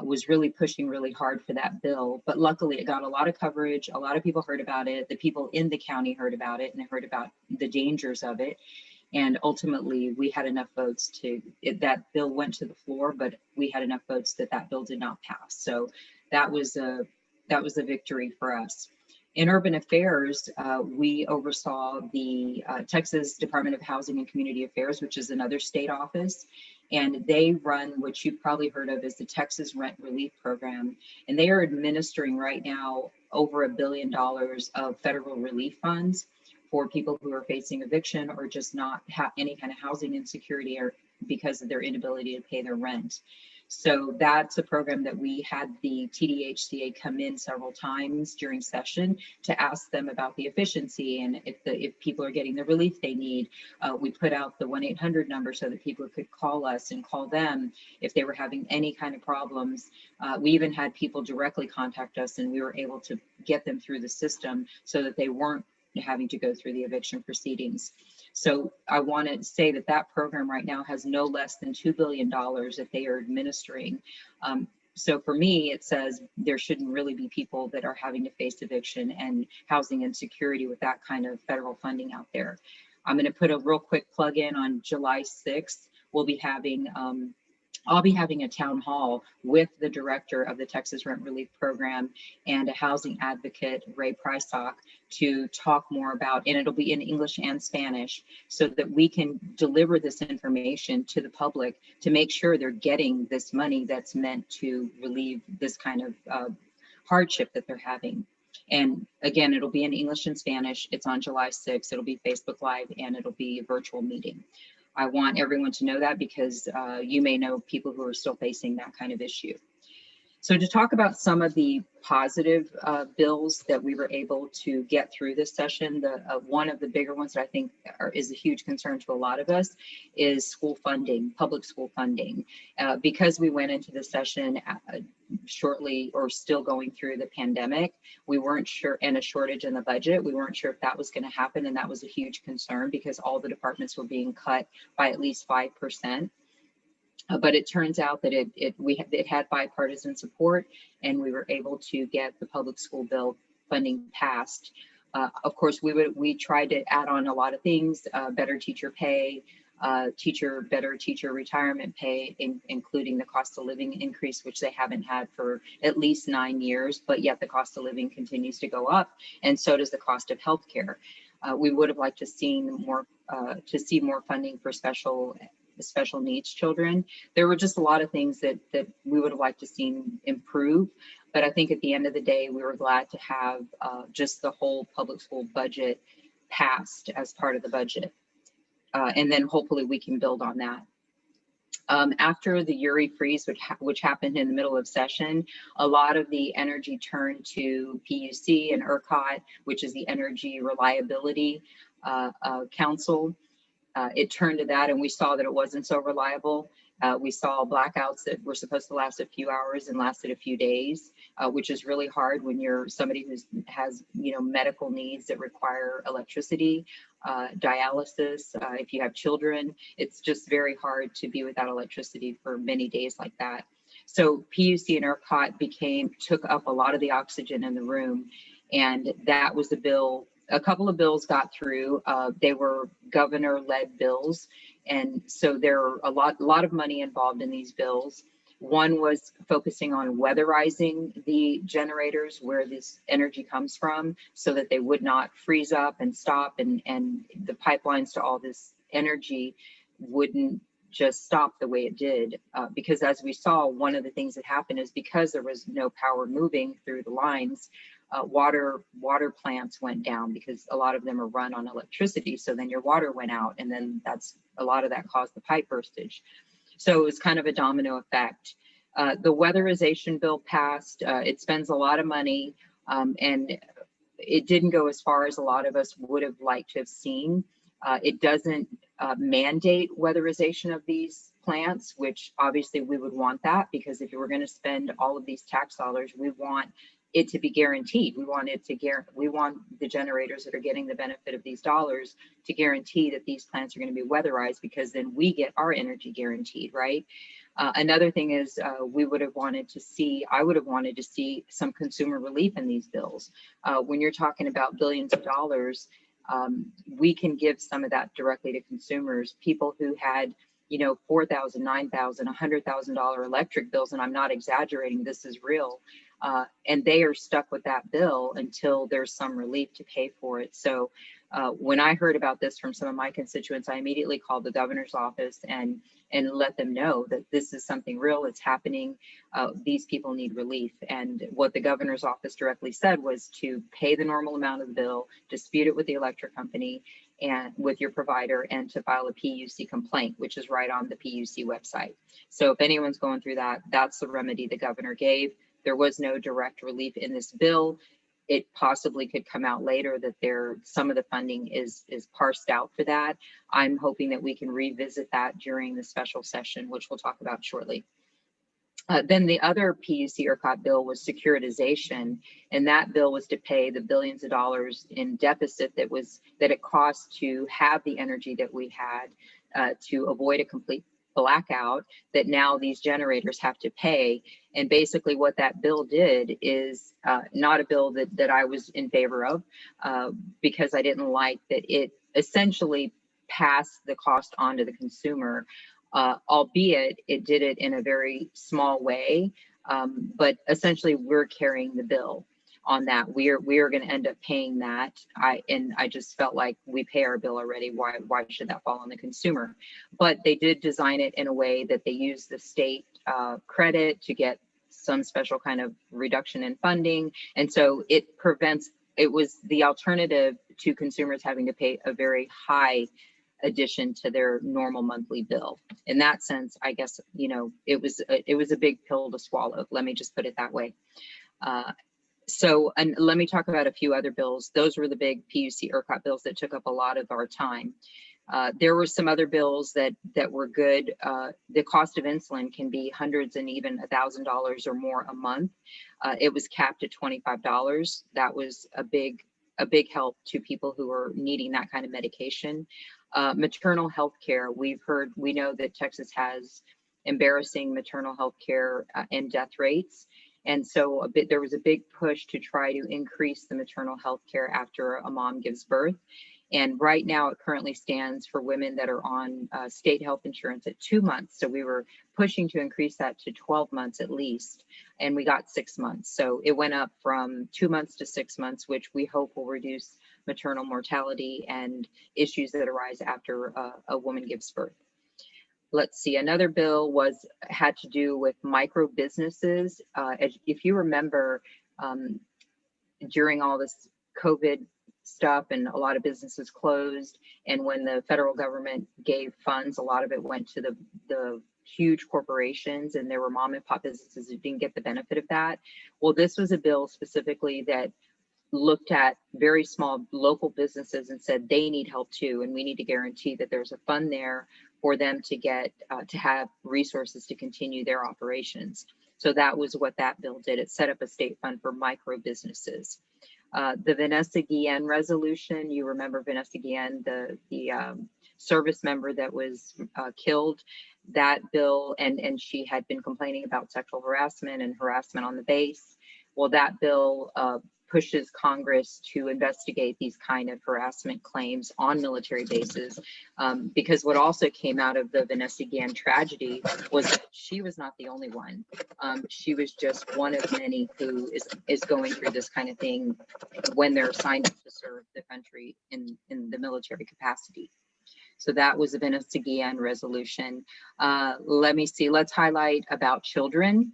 was really pushing really hard for that bill. But luckily it got a lot of coverage. A lot of people heard about it. The people in the county heard about it and heard about the dangers of it. And ultimately, we had enough votes that bill went to the floor, but we had enough votes that bill did not pass. So that was a victory for us. In urban affairs, we oversaw the Texas Department of Housing and Community Affairs, which is another state office. And they run what you've probably heard of as the Texas Rent Relief Program. And they are administering right now over $1 billion of federal relief funds for people who are facing eviction or just not have any kind of housing insecurity or because of their inability to pay their rent. So that's a program that we had the TDHCA come in several times during session to ask them about the efficiency and if people are getting the relief they need. We put out the 1-800 number so that people could call us and call them if they were having any kind of problems. We even had people directly contact us and we were able to get them through the system so that they weren't having to go through the eviction proceedings. So I want to say that program right now has no less than $2 billion that they are administering. So for me, it says there shouldn't really be people that are having to face eviction and housing insecurity with that kind of federal funding out there. I'm going to put a real quick plug in on July 6th. I'll be having a town hall with the director of the Texas Rent Relief Program and a housing advocate, Ray Prysock, to talk more about, and it'll be in English and Spanish, so that we can deliver this information to the public to make sure they're getting this money that's meant to relieve this kind of hardship that they're having. And again, it'll be in English and Spanish. It's on July 6th. It'll be Facebook Live and it'll be a virtual meeting. I want everyone to know that because you may know people who are still facing that kind of issue. So to talk about some of the positive bills that we were able to get through this session, one of the bigger ones that I think is a huge concern to a lot of us is school funding, public school funding. Because we went into the session shortly or still going through the pandemic, we weren't sure, and a shortage in the budget, we weren't sure if that was going to happen. And that was a huge concern because all the departments were being cut by at least 5%. But it turns out that it had bipartisan support, and we were able to get the public school bill funding passed. Of course, we tried to add on a lot of things: better teacher pay, better teacher retirement pay, including the cost of living increase, which they haven't had for at least 9 years. But yet the cost of living continues to go up, and so does the cost of healthcare. We would have liked to see more funding for special needs children. There were just a lot of things that we would have liked to see improve. But I think at the end of the day, we were glad to have just the whole public school budget passed as part of the budget. And then hopefully we can build on that. After the Uri freeze, which happened in the middle of session, a lot of the energy turned to PUC and ERCOT, which is the Energy Reliability Council. It turned to that, and we saw that it wasn't so reliable. We saw blackouts that were supposed to last a few hours and lasted a few days, which is really hard when you're somebody who has, you know, medical needs that require electricity, dialysis. If you have children, it's just very hard to be without electricity for many days like that. So PUC and ERCOT took up a lot of the oxygen in the room, and that was the bill. A couple of bills got through. They were governor-led bills, and so there are a lot of money involved in these bills. One was focusing on weatherizing the generators where this energy comes from, so that they would not freeze up and stop, and the pipelines to all this energy wouldn't just stop the way it did. Because as we saw, one of the things that happened is because there was no power moving through the lines, water plants went down, because a lot of them are run on electricity. So then your water went out, and then a lot of that caused the pipe burstage. So it was kind of a domino effect. The weatherization bill passed. It spends a lot of money, and it didn't go as far as a lot of us would have liked to have seen. It doesn't mandate weatherization of these plants, which obviously we would want that, because if you were going to spend all of these tax dollars, we want it to be guaranteed. We want the generators that are getting the benefit of these dollars to guarantee that these plants are going to be weatherized, because then we get our energy guaranteed, right? Another thing is I would have wanted to see some consumer relief in these bills. When you're talking about billions of dollars, we can give some of that directly to consumers, people who had, you know, $4,000, $9,000, $100,000 electric bills, and I'm not exaggerating, this is real. And they are stuck with that bill until there's some relief to pay for it. So when I heard about this from some of my constituents, I immediately called the governor's office and let them know that this is something real, it's happening. These people need relief. And what the governor's office directly said was to pay the normal amount of the bill, dispute it with the electric company and with your provider, and to file a PUC complaint, which is right on the PUC website. So if anyone's going through that, that's the remedy the governor gave. There was no direct relief in this bill. It possibly could come out later that some of the funding is parsed out for that. I'm hoping that we can revisit that during the special session, which we'll talk about shortly. Then the other PUC ERCOT bill was securitization, and that bill was to pay the billions of dollars in deficit that it cost to have the energy that we had to avoid a complete blackout, that now these generators have to pay. And basically what that bill did is not a bill that I was in favor of, because I didn't like that it essentially passed the cost on to the consumer, albeit it did it in a very small way. But essentially we're carrying the bill on that. We are going to end up paying that. I just felt like we pay our bill already. Why should that fall on the consumer? But they did design it in a way that they use the state credit to get some special kind of reduction in funding. And so it was the alternative to consumers having to pay a very high addition to their normal monthly bill. In that sense, I guess, you know, it was a big pill to swallow. Let me just put it that way. So, and let me talk about a few other bills. Those were the big PUC ERCOT bills that took up a lot of our time. There were some other bills that were good. The cost of insulin can be hundreds and even $1,000 or more a month. It was capped at $25. That was a big help to people who are needing that kind of medication. Maternal health care. We know that Texas has embarrassing maternal health care and death rates. And so there was a big push to try to increase the maternal health care after a mom gives birth. And right now it currently stands for women that are on state health insurance at 2 months. So we were pushing to increase that to 12 months at least, and we got 6 months. So it went up from 2 months to 6 months, which we hope will reduce maternal mortality and issues that arise after a woman gives birth. Let's see, another bill had to do with micro businesses. If you remember, during all this COVID stuff and a lot of businesses closed, and when the federal government gave funds, a lot of it went to the huge corporations, and there were mom and pop businesses who didn't get the benefit of that. Well, this was a bill specifically that looked at very small local businesses and said they need help too, and we need to guarantee that there's a fund there for them to get to have resources to continue their operations. So that was what that bill did. It set up a state fund for micro businesses. The Vanessa Guillen resolution, you remember Vanessa Guillen, the service member that was killed. That bill, and she had been complaining about sexual harassment and harassment on the base. Well, that bill pushes Congress to investigate these kind of harassment claims on military bases, because what also came out of the Vanessa Guillen tragedy was that she was not the only one. She was just one of many who is going through this kind of thing when they're assigned to serve the country in the military capacity. So that was a Vanessa Guillen resolution. Let me see, let's highlight about children.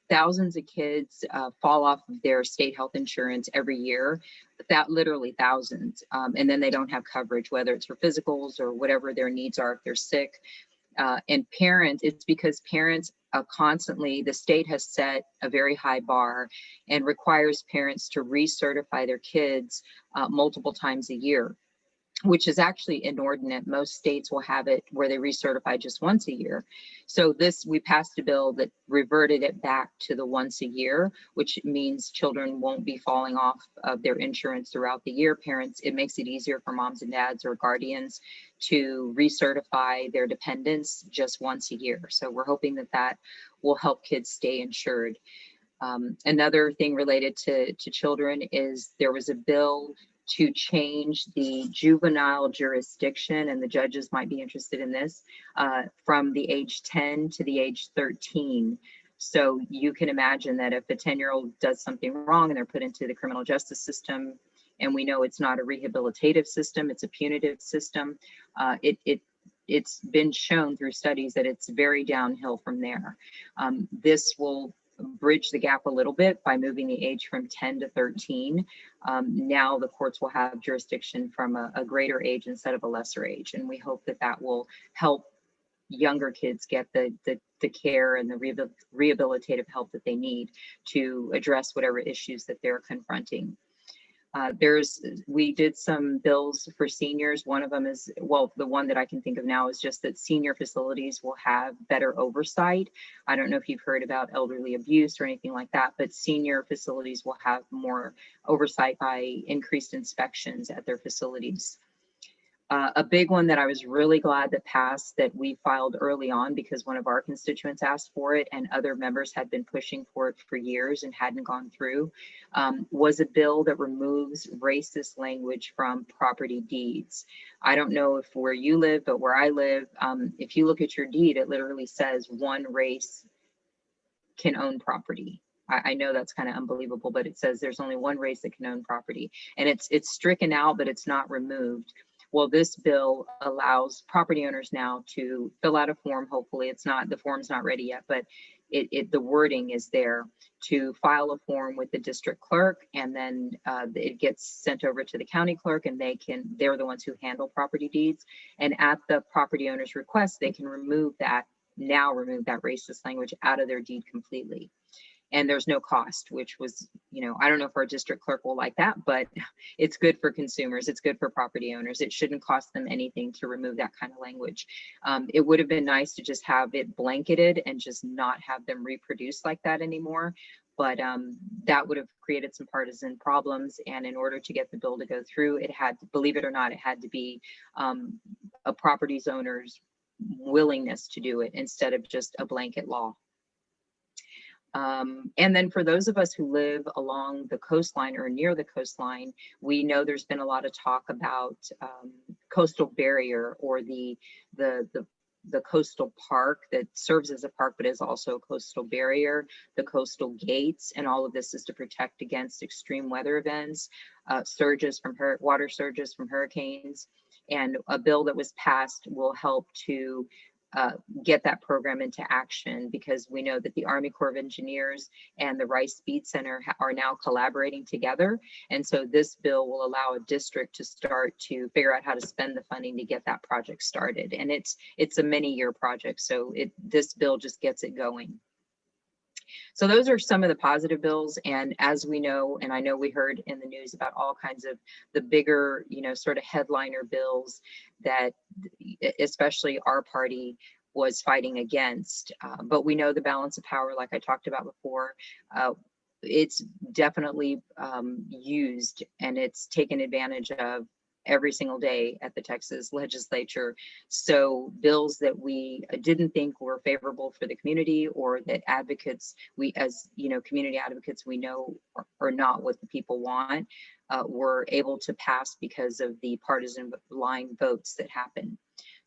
Thousands of kids fall off of their state health insurance every year, that literally thousands. And then they don't have coverage, whether it's for physicals or whatever their needs are if they're sick. And parents, it's because parents constantly, the state has set a very high bar and requires parents to recertify their kids multiple times a year, which is actually inordinate. Most states will have it where they recertify just once a year. So we passed a bill that reverted it back to the once a year, which means children won't be falling off of their insurance throughout the year. Parents, it makes it easier for moms and dads or guardians to recertify their dependents just once a year. So we're hoping that that will help kids stay insured. Another thing related to children is there was a bill to change the juvenile jurisdiction, and the judges might be interested in this, from the age 10 to the age 13. So you can imagine that if a 10-year-old does something wrong and they're put into the criminal justice system, and we know it's not a rehabilitative system, it's a punitive system, it's been shown through studies that it's very downhill from there. This will bridge the gap a little bit by moving the age from 10 to 13. Now the courts will have jurisdiction from a greater age instead of a lesser age. And we hope that that will help younger kids get the care and the rehabilitative help that they need to address whatever issues that they're confronting. We did some bills for seniors. One of them is, well, the one that I can think of now is just that senior facilities will have better oversight. I don't know if you've heard about elderly abuse or anything like that, but senior facilities will have more oversight by increased inspections at their facilities. A big one that I was really glad that passed, that we filed early on because one of our constituents asked for it and other members had been pushing for it for years and hadn't gone through, was a bill that removes racist language from property deeds. I don't know if where you live, but where I live, if you look at your deed, it literally says one race can own property. I know that's kind of unbelievable, but it says there's only one race that can own property, and it's stricken out, but it's not removed. Well, this bill allows property owners now to fill out a form. Hopefully the form's not ready yet, but the wording is there to file a form with the district clerk, and then it gets sent over to the county clerk, and they're the ones who handle property deeds. And at the property owner's request, they can remove that racist language out of their deed completely. And there's no cost, which was, I don't know if our district clerk will like that, but it's good for consumers. It's good for property owners. It shouldn't cost them anything to remove that kind of language. It would have been nice to just have it blanketed and just not have them reproduce like that anymore. But that would have created some partisan problems. And in order to get the bill to go through, it had to, believe it or not, it had to be a property owner's willingness to do it instead of just a blanket law. And then for those of us who live along the coastline or near the coastline, we know there's been a lot of talk about coastal barrier, or the coastal park that serves as a park but is also a coastal barrier, the coastal gates, and all of this is to protect against extreme weather events, water surges from hurricanes. And a bill that was passed will help to get that program into action, because we know that the Army Corps of Engineers and the Rice Speed Center are now collaborating together. And so this bill will allow a district to start to figure out how to spend the funding to get that project started. And it's a many-year project, so this bill just gets it going. So those are some of the positive bills. And as we know, and I know we heard in the news about all kinds of the bigger, sort of headliner bills that especially our party was fighting against. But we know the balance of power, like I talked about before, it's definitely used, and it's taken advantage of every single day at the Texas legislature. So bills that we didn't think were favorable for the community, or that advocates, we as community advocates, we know are not what the people want, were able to pass because of the partisan line votes that happen.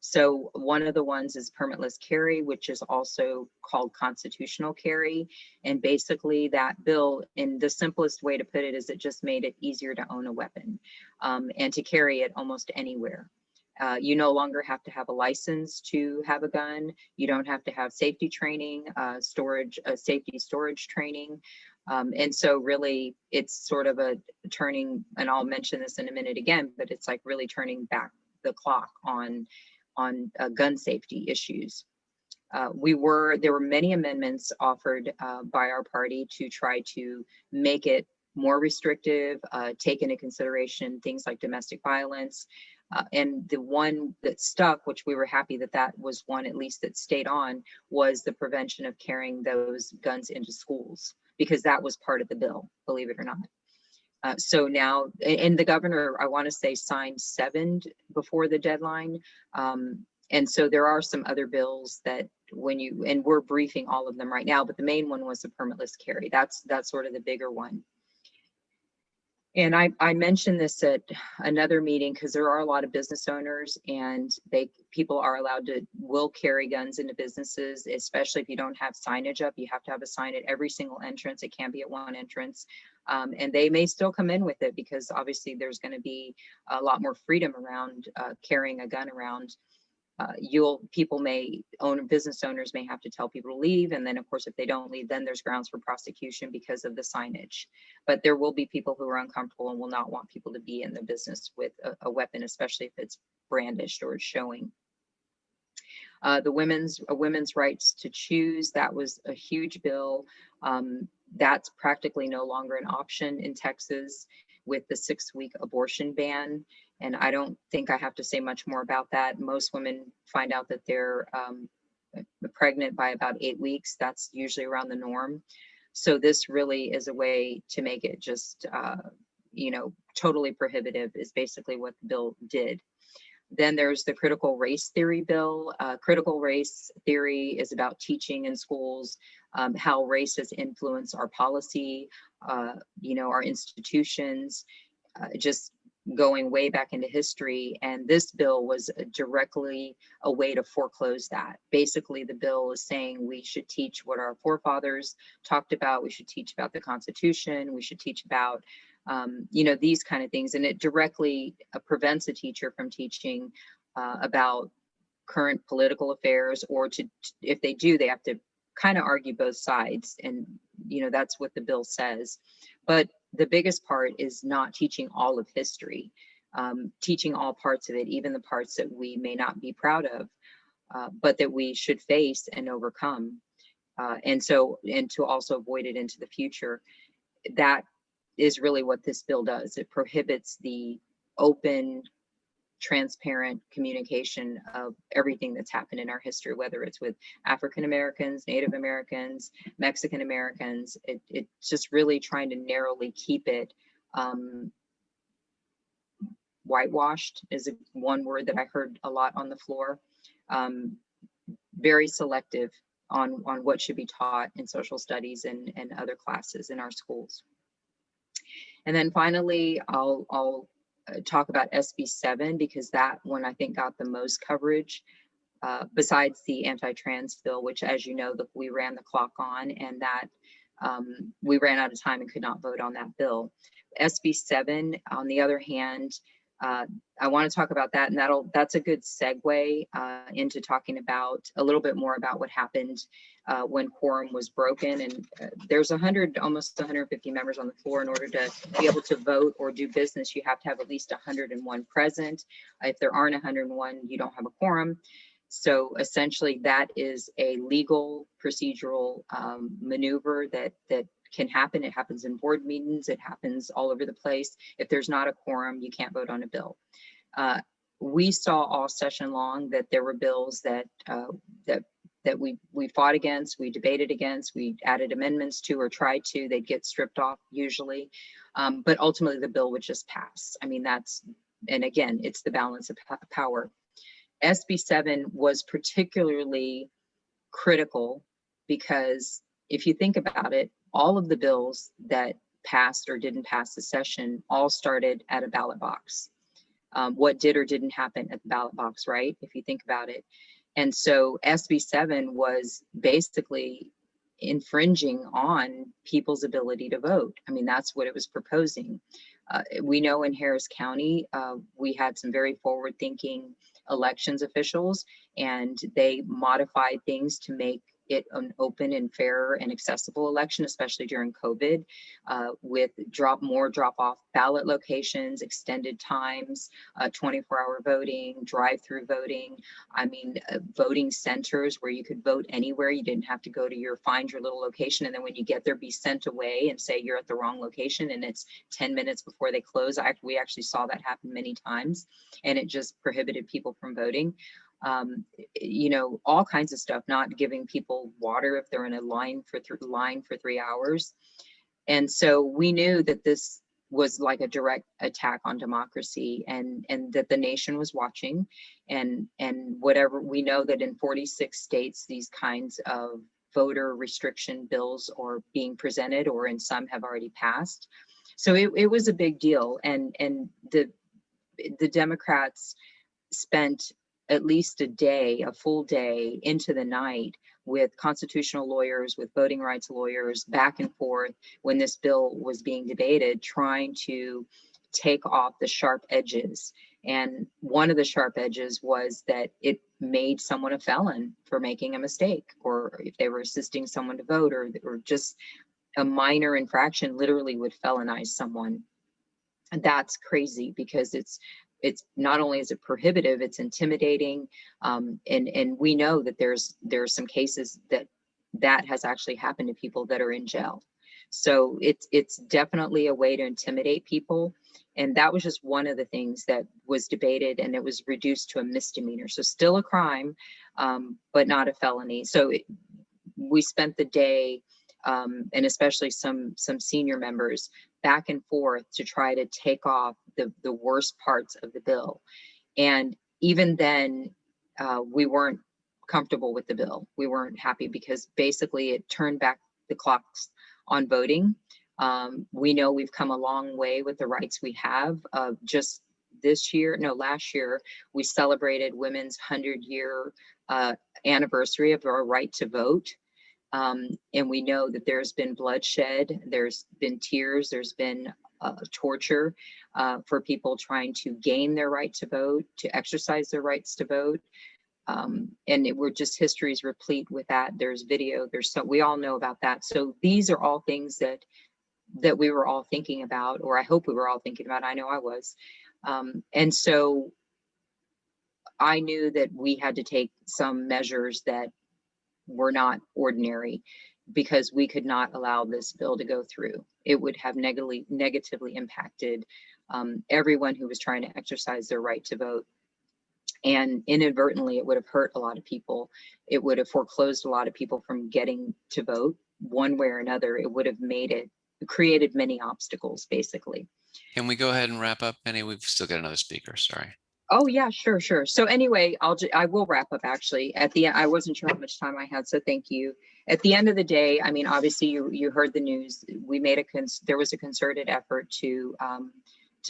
So one of the ones is permitless carry, which is also called constitutional carry. And basically that bill, in the simplest way to put it, is it just made it easier to own a weapon and to carry it almost anywhere. You no longer have to have a license to have a gun. You don't have to have safety training, safety storage training. And so really it's sort of a turning, and I'll mention this in a minute again, but it's like really turning back the clock on gun safety issues. There were many amendments offered by our party to try to make it more restrictive, take into consideration things like domestic violence. And the one that stuck, which we were happy that was one at least that stayed on, was the prevention of carrying those guns into schools, because that was part of the bill, believe it or not. So now, and the governor, I want to say, signed 7 before the deadline. And so there are some other bills that and we're briefing all of them right now, but the main one was the permitless carry. That's sort of the bigger one. And I mentioned this at another meeting because there are a lot of business owners, and people are allowed will carry guns into businesses, especially if you don't have signage up. You have to have a sign at every single entrance. It can't be at one entrance. And they may still come in with it, because obviously there's going to be a lot more freedom around carrying a gun around. Business owners may have to tell people to leave. And then of course, if they don't leave, then there's grounds for prosecution because of the signage. But there will be people who are uncomfortable and will not want people to be in the business with a weapon, especially if it's brandished or showing. The women's rights to choose, that was a huge bill. That's practically no longer an option in Texas with the 6-week abortion ban. And I don't think I have to say much more about that. Most women find out that they're pregnant by about 8 weeks. That's usually around the norm. So this really is a way to make it just, totally prohibitive, is basically what the bill did. Then there's the critical race theory bill. Critical race theory is about teaching in schools how race has influenced our policy, our institutions, just going way back into history. And this bill was directly a way to foreclose that. Basically, the bill is saying we should teach what our forefathers talked about. We should teach about the Constitution. We should teach about these kind of things. And it directly prevents a teacher from teaching about current political affairs, or if they do, they have to kind of argue both sides. And, that's what the bill says. But the biggest part is not teaching all of history, teaching all parts of it, even the parts that we may not be proud of, but that we should face and overcome. And to also avoid it into the future. That is really what this bill does. It prohibits the open, transparent communication of everything that's happened in our history, whether it's with African Americans, Native Americans, Mexican Americans. It's just really trying to narrowly keep it whitewashed, is one word that I heard a lot on the floor. Very selective on what should be taught in social studies and other classes in our schools. And then finally, I'll talk about SB 7, because that one I think got the most coverage, besides the anti-trans bill, which, as you know, we ran the clock on, and that we ran out of time and could not vote on that bill. SB 7, on the other hand, I want to talk about that, and that's a good segue into talking about a little bit more about what happened when quorum was broken. And there's almost 150 members on the floor. In order to be able to vote or do business, you have to have at least 101 present. If there aren't 101, you don't have a quorum. So essentially, that is a legal procedural maneuver that can happen. It happens in board meetings. It happens all over the place. If there's not a quorum, you can't vote on a bill. We saw all session long that there were bills that we fought against, we debated against, we added amendments to or tried to. They'd get stripped off usually, but ultimately the bill would just pass. I mean, and again, it's the balance of power. SB 7 was particularly critical because if you think about it, all of the bills that passed or didn't pass the session all started at a ballot box. What did or didn't happen at the ballot box, right? If you think about it. And so SB 7 was basically infringing on people's ability to vote. I mean, that's what it was proposing. We know in Harris County, we had some very forward-thinking elections officials, and they modified things to make it an open and fair and accessible election, especially during COVID, with more drop-off ballot locations, extended times, 24-hour voting, drive-through voting. I mean, voting centers where you could vote anywhere. You didn't have to go to find your little location, and then when you get there, be sent away and say you're at the wrong location, and it's 10 minutes before they close. We actually saw that happen many times, and it just prohibited people from voting. You know, all kinds of stuff, not giving people water if they're in a line for 3 hours. And so we knew that this was like a direct attack on democracy, and that the nation was watching, and whatever. We know that in 46 states, these kinds of voter restriction bills are being presented, or in some have already passed. So it was a big deal. And the Democrats spent at least a full day into the night with constitutional lawyers, with voting rights lawyers, back and forth when this bill was being debated, trying to take off the sharp edges. And one of the sharp edges was that it made someone a felon for making a mistake, or if they were assisting someone to vote, or just a minor infraction literally would felonize someone. And that's crazy, because it's not only is it prohibitive, it's intimidating, and we know that there's some cases that has actually happened to people that are in jail. So it's definitely a way to intimidate people, and that was just one of the things that was debated, and it was reduced to a misdemeanor. So still a crime, but not a felony. So we spent the day, and especially some senior members, back and forth to try to take off the worst parts of the bill. And even then, we weren't comfortable with the bill. We weren't happy, because basically it turned back the clocks on voting. We know we've come a long way with the rights we have. Just last year, we celebrated Women's 100-year anniversary of our right to vote. And we know that there's been bloodshed, there's been tears, there's been torture for people trying to gain their right to vote, to exercise their rights to vote. History's replete with that. There's video, we all know about that. So these are all things that we were all thinking about, or I hope we were all thinking about. I know I was. And so I knew that we had to take some measures that were not ordinary, because we could not allow this bill to go through. It would have negatively impacted everyone who was trying to exercise their right to vote. And inadvertently, it would have hurt a lot of people. It would have foreclosed a lot of people from getting to vote one way or another. It would have created many obstacles, basically. Can we go ahead and wrap up, Penny? We've still got another speaker, sorry. Oh yeah, sure. So anyway, I will wrap up actually. At the end, I wasn't sure how much time I had, so thank you. At the end of the day, I mean, obviously you heard the news. We made there was a concerted effort to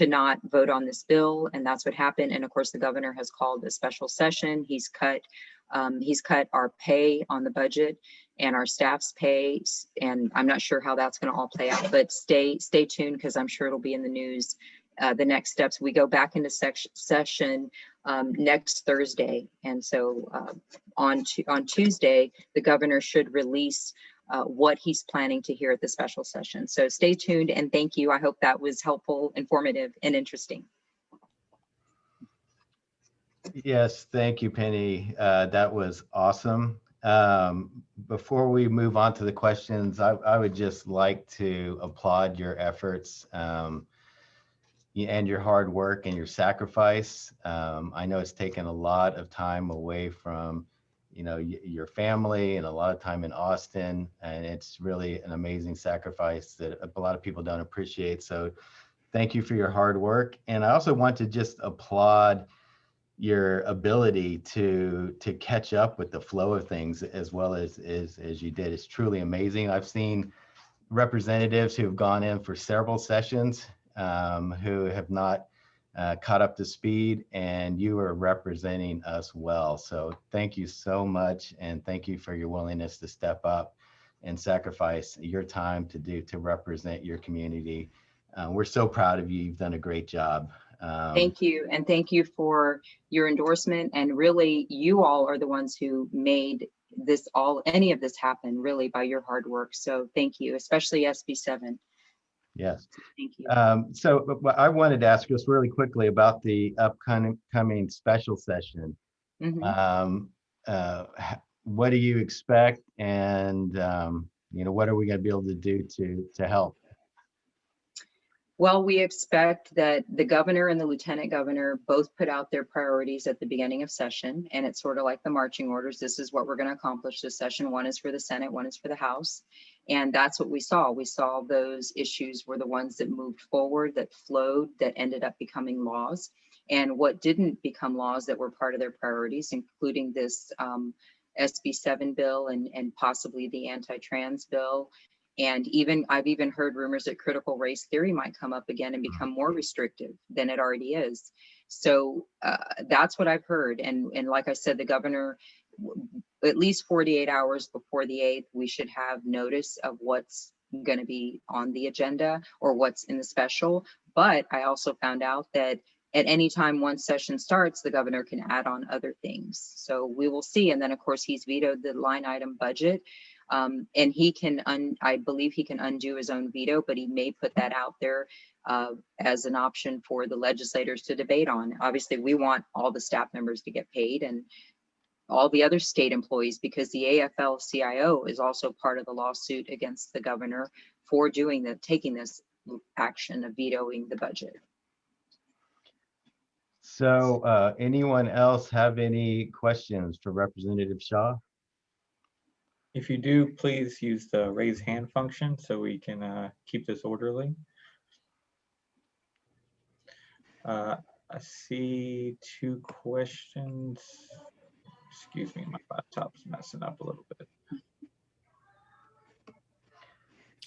not vote on this bill, and that's what happened. And of course, the governor has called a special session. He's cut our pay on the budget and our staff's pay, and I'm not sure how that's going to all play out. But stay tuned, because I'm sure it'll be in the news. the next steps. We go back into session next Thursday. And so on Tuesday, the governor should release what he's planning to hear at the special session. So stay tuned and thank you. I hope that was helpful, informative, and interesting. Yes, thank you, Penny. That was awesome. Before we move on to the questions, I would just like to applaud your efforts and your hard work and your sacrifice. I know it's taken a lot of time away from, your family and a lot of time in Austin, and it's really an amazing sacrifice that a lot of people don't appreciate. So thank you for your hard work. And I also want to just applaud your ability to catch up with the flow of things as well as you did. It's truly amazing. I've seen representatives who have gone in for several sessions who have not caught up to speed, and you are representing us well. So thank you so much, and thank you for your willingness to step up and sacrifice your time to represent your community. We're so proud of you. You've done a great job. Thank you. And thank you for your endorsement. And really, you all are the ones who made any of this happen, really, by your hard work. So thank you, especially SB7. Yes. Thank you. So I wanted to ask just really quickly about the upcoming special session. Mm-hmm. What do you expect? And, what are we going to be able to do to help? Well, we expect that the governor and the lieutenant governor both put out their priorities at the beginning of session, and it's sort of like the marching orders. This is what we're going to accomplish this session. One is for the Senate, one is for the House. And that's what we saw. We saw those issues were the ones that moved forward, that flowed, that ended up becoming laws. And what didn't become laws that were part of their priorities, including this SB7 bill and possibly the anti-trans bill. And I've even heard rumors that critical race theory might come up again and become more restrictive than it already is. So that's what I've heard. And like I said, the governor, at least 48 hours before the 8th, we should have notice of what's going to be on the agenda or what's in the special. But I also found out that at any time one session starts, the governor can add on other things. So we will see. And then, of course, he's vetoed the line item budget. And he can, I believe he can undo his own veto, but he may put that out there as an option for the legislators to debate on. Obviously, we want all the staff members to get paid and all the other state employees, because the AFL-CIO is also part of the lawsuit against the governor for taking this action of vetoing the budget. So anyone else have any questions for Representative Shaw? If you do, please use the raise hand function so we can keep this orderly. I see 2 questions. Excuse me, my laptop's messing up a little bit.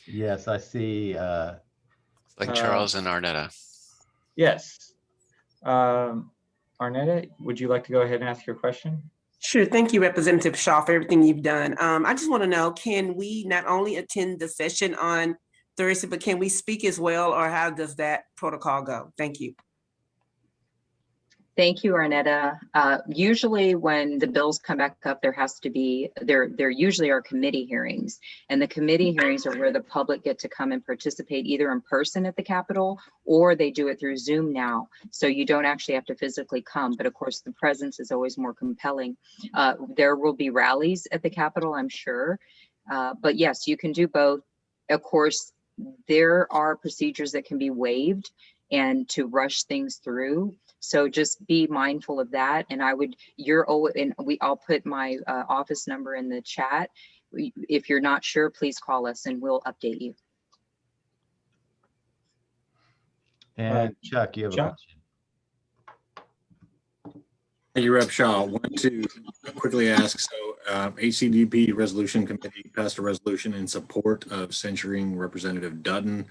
Yes, I see. Like Charles and Arnetta. Yes. Arnetta, would you like to go ahead and ask your question? Sure. Thank you, Representative Shaw, for everything you've done. I just want to know, can we not only attend the session on Thursday, but can we speak as well, or how does that protocol go? Thank you. Thank you, Arnetta. Usually when the bills come back up, there usually are committee hearings, and the committee hearings are where the public get to come and participate either in person at the Capitol, or they do it through Zoom now. So you don't actually have to physically come, but of course the presence is always more compelling. There will be rallies at the Capitol, I'm sure. But yes, you can do both. Of course, there are procedures that can be waived and to rush things through. So just be mindful of that. And I'll put my office number in the chat. If you're not sure, please call us and we'll update you. And Chuck, you have a question. Thank you, Rep. Shaw. I want to quickly ask, so HCDP Resolution Committee passed a resolution in support of censuring Representative Dutton.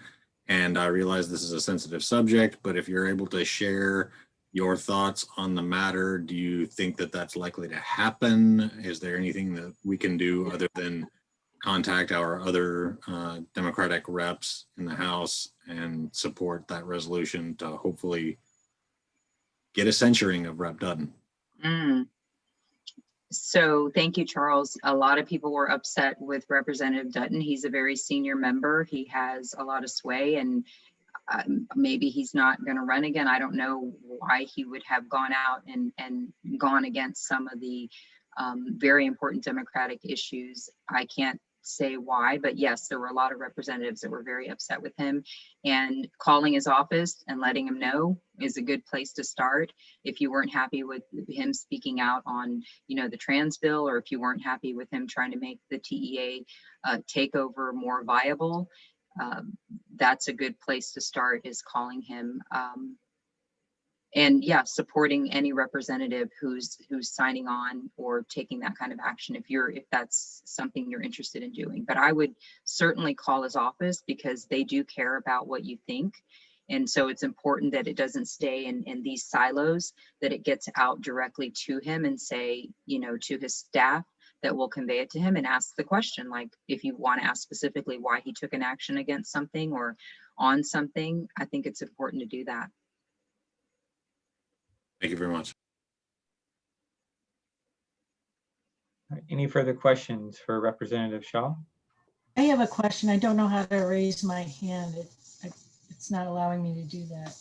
And I realize this is a sensitive subject, but if you're able to share your thoughts on the matter, do you think that that's likely to happen? Is there anything that we can do other than contact our other Democratic reps in the House and support that resolution to hopefully get a censuring of Rep. Dutton. So thank you, Charles. A lot of people were upset with Representative Dutton. He's a very senior member. He has a lot of sway, and maybe he's not going to run again. I don't know why he would have gone out and gone against some of the very important Democratic issues. I can't say why, but yes, there were a lot of representatives that were very upset with him, and calling his office and letting him know is a good place to start. If you weren't happy with him speaking out on, the trans bill, or if you weren't happy with him trying to make the TEA takeover more viable, that's a good place to start, is calling him. And yeah, supporting any representative who's signing on or taking that kind of action if that's something you're interested in doing. But I would certainly call his office, because they do care about what you think. And so it's important that it doesn't stay in these silos, that it gets out directly to him and say, to his staff, that will convey it to him and ask the question. Like, if you want to ask specifically why he took an action against something or on something, I think it's important to do that. Thank you very much. Any further questions for Representative Shaw? I have a question. I don't know how to raise my hand. It's not allowing me to do that.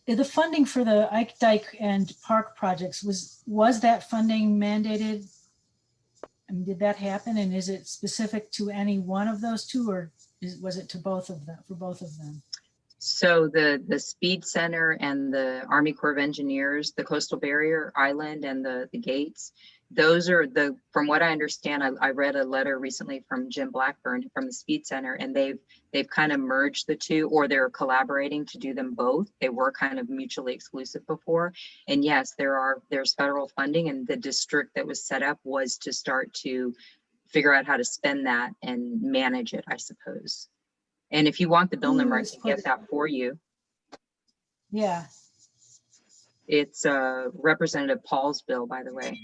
The funding for the Ike Dike and Park projects, was that funding mandated? I mean, did that happen? And is it specific to any one of those two, or was it to both of them, for both of them? So the Speed Center and the Army Corps of Engineers, the Coastal Barrier Island and the gates, those are from what I understand, I read a letter recently from Jim Blackburn from the Speed Center, and they've kind of merged the two, or they're collaborating to do them both. They were kind of mutually exclusive before. And yes, there's federal funding, and the district that was set up was to start to figure out how to spend that and manage it, I suppose. And if you want the bill number, I can get that for you. Yeah. It's Representative Paul's bill, by the way.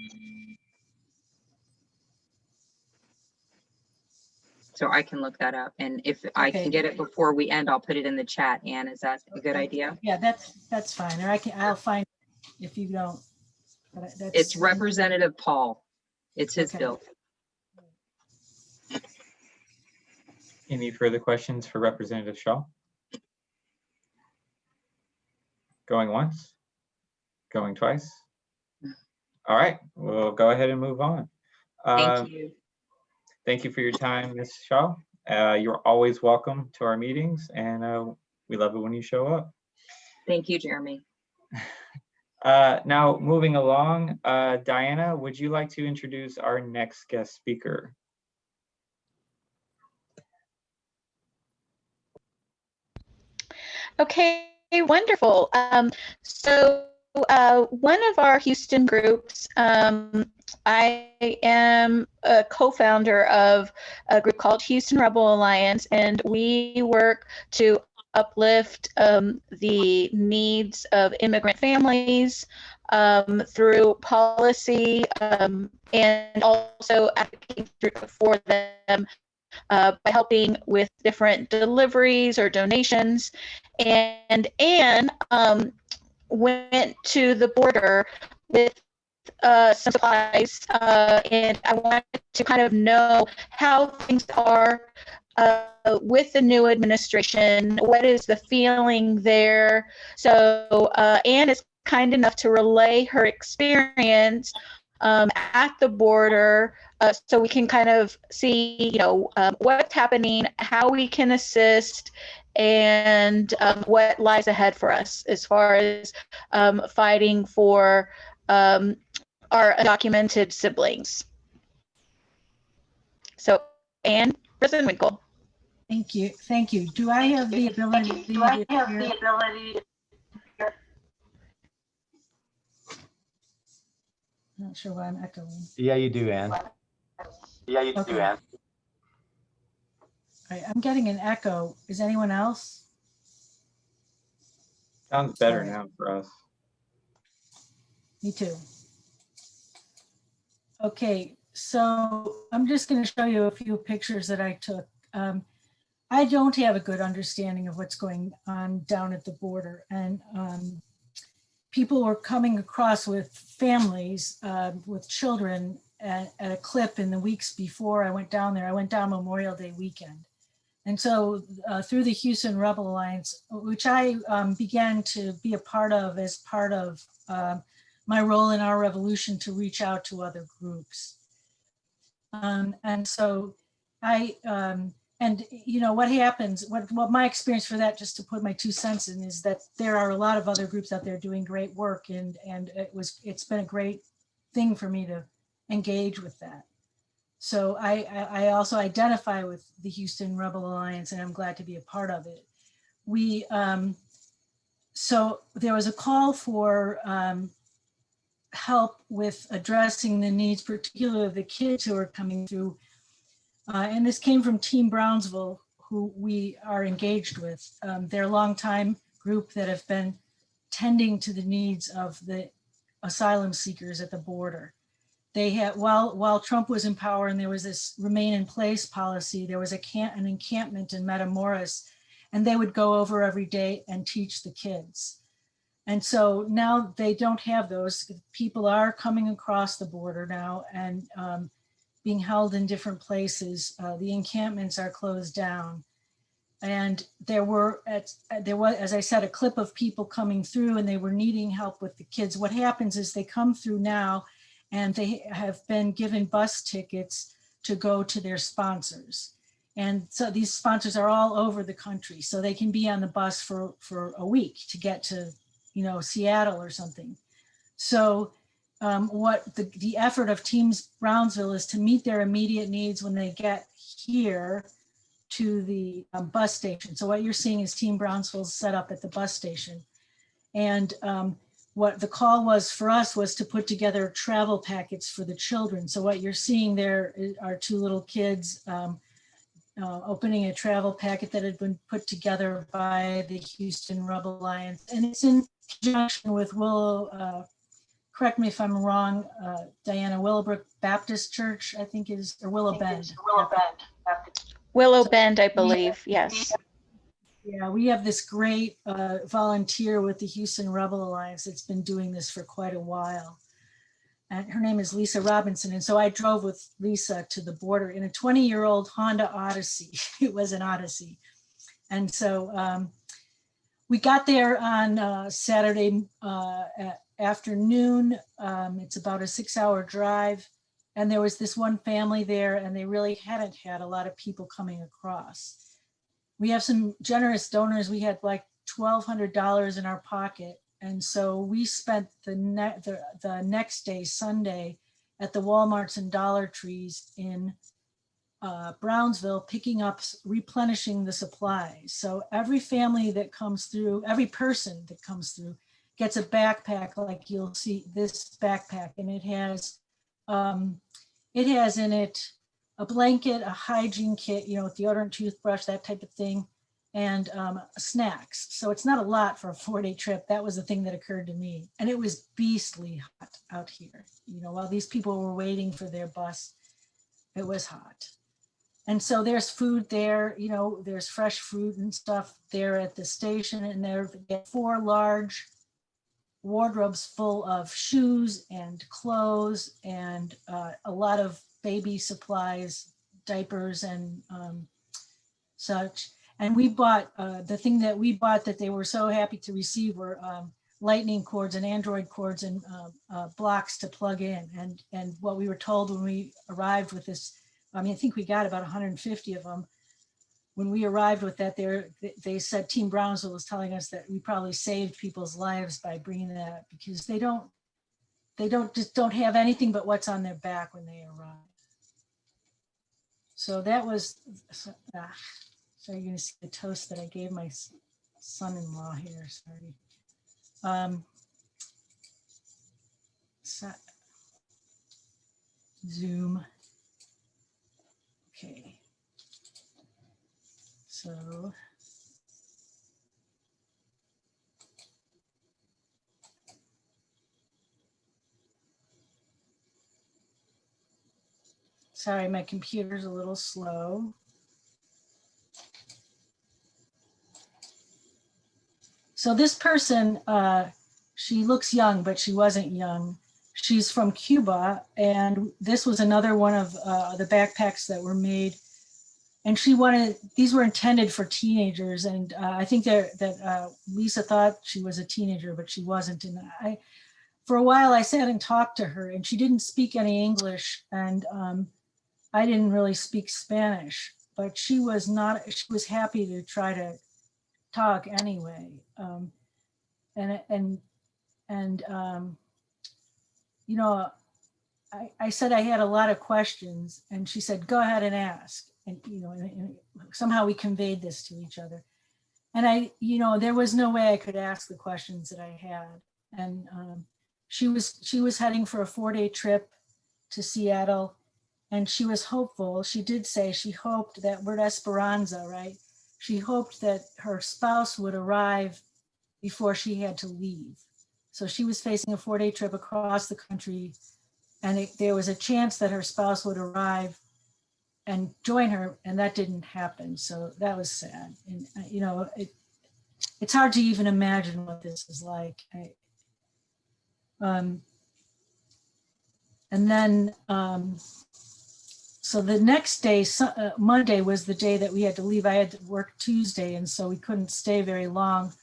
So I can look that up. And if I can get it before we end, I'll put it in the chat. Ann, is that a good idea? Yeah, that's fine. Or I'll find it if you don't. But it's Representative Paul. It's his bill. Any further questions for Representative Shaw? Going once? Going twice? All right, we'll go ahead and move on. Thank you. Thank you for your time, Ms. Shaw. You're always welcome to our meetings, and we love it when you show up. Thank you, Jeremy. Now, moving along, Diana, would you like to introduce our next guest speaker? Okay, wonderful. So one of our Houston groups, I am a co-founder of a group called Houston Rebel Alliance, and we work to uplift the needs of immigrant families through policy and also advocating for them by helping with different deliveries or donations. And Ann went to the border with some supplies, and I wanted to kind of know how things are with the new administration. What is the feeling there? So Ann is kind enough to relay her experience at the border, so we can kind of see, what's happening, how we can assist, and what lies ahead for us as far as fighting for our undocumented siblings. So, Ann Rosenwinkel. Thank you. Thank you. Do I have the ability to hear? Not sure why I'm echoing. Yeah, you do, Ann. Yeah, you do, Ann. All right, I'm getting an echo. Is anyone else? Sounds better now for us. Me too. Okay, So I'm just going to show you a few pictures that I took. I don't have a good understanding of what's going on down at the border, and people were coming across with families with children at a clip in the weeks before I went down there. I went down Memorial Day weekend. And so through the Houston Rebel Alliance, which I began to be a part of as part of my role in our revolution to reach out to other groups. And so and you know, what happens, what my experience for that, just to put my 2 cents in, is that there are a lot of other groups out there doing great work, and it's been a great thing for me to engage with that. So I also identify with the Houston Rebel Alliance, and I'm glad to be a part of it. So there was a call for help with addressing the needs, particularly of the kids who are coming through. And this came from Team Brownsville, who we are engaged with. They're a longtime group that have been tending to the needs of the asylum seekers at the border. They had, while Trump was in power and there was this remain in place policy, there was an encampment in Matamoros, and they would go over every day and teach the kids. And so now they don't have those. People are coming across the border now and being held in different places. The encampments are closed down. And there was, as I said, a clip of people coming through, and they were needing help with the kids. What happens is they come through now and they have been given bus tickets to go to their sponsors. And so these sponsors are all over the country. So they can be on the bus for a week to get to, you know, Seattle or something. So what the effort of Teams Brownsville is to meet their immediate needs when they get here to the bus station. So what you're seeing is Team Brownsville set up at the bus station. And what the call was for us was to put together travel packets for the children. So what you're seeing there are 2 little kids opening a travel packet that had been put together by the Houston Rebel Alliance. And it's in conjunction with correct me if I'm wrong, Diana, Willowbrook Baptist Church, I think is, or Willow Bend. Willow Bend, I believe, yes. Yeah, we have this great volunteer with the Houston Rebel Alliance that's been doing this for quite a while. And her name is Lisa Robinson. And so I drove with Lisa to the border in a 20-year-old Honda Odyssey. It was an Odyssey. And so we got there on Saturday afternoon. It's about a 6-hour drive. And there was this one family there, and they really hadn't had a lot of people coming across. We have some generous donors. We had like $1,200 in our pocket. And so we spent the next day, Sunday, at the Walmarts and Dollar Trees in Brownsville, picking up, replenishing the supplies. So every family that comes through, every person that comes through gets a backpack, like you'll see this backpack, and it has in it a blanket, a hygiene kit, you know, deodorant, toothbrush, that type of thing, and snacks. So it's not a lot for a 4-day trip. That was the thing that occurred to me. And it was beastly hot out here. You know, while these people were waiting for their bus, it was hot. And so there's food there, you know, there's fresh fruit and stuff there at the station, and there are 4 large wardrobes full of shoes and clothes and a lot of baby supplies, diapers and such. And we bought, the thing that we bought that they were so happy to receive were lightning cords and Android cords and blocks to plug in. And what we were told when we arrived with this, I mean, I think we got about 150 of them. When we arrived with that, they said Team Brownsville was telling us that we probably saved people's lives by bringing that, because they don't have anything but what's on their back when they arrive. So that was, so you're gonna see the toast that I gave my son-in-law here, sorry. Zoom. Okay. So. Sorry, my computer's a little slow. So this person, she looks young, but she wasn't young. She's from Cuba, and this was another one of the backpacks that were made. And she wanted, these were intended for teenagers. And I think that Lisa thought she was a teenager, but she wasn't. And for a while I sat and talked to her, and she didn't speak any English, and I didn't really speak Spanish, but she was happy to try to talk anyway. You know, I said I had a lot of questions, and she said, go ahead and ask. And, you know, and somehow we conveyed this to each other. And there was no way I could ask the questions that I had. And she was heading for a 4-day trip to Seattle, and she was hopeful. She did say she hoped that word Esperanza, right? She hoped that her spouse would arrive before she had to leave. So she was facing a 4-day trip across the country, and there was a chance that her spouse would arrive and join her, and that didn't happen. So that was sad. And you know, it's hard to even imagine what this is like. And then, so the next day, Monday was the day that we had to leave. I had to work Tuesday, and so we couldn't stay very long.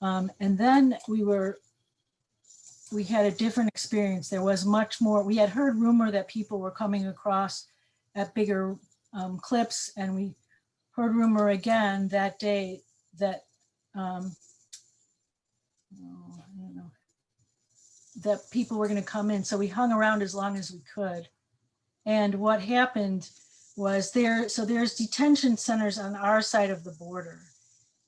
And then we had a different experience. There was much more. We had heard rumor that people were coming across at bigger clips, and we heard rumor again that day that that people were going to come in. So we hung around as long as we could. And what happened was there's detention centers on our side of the border,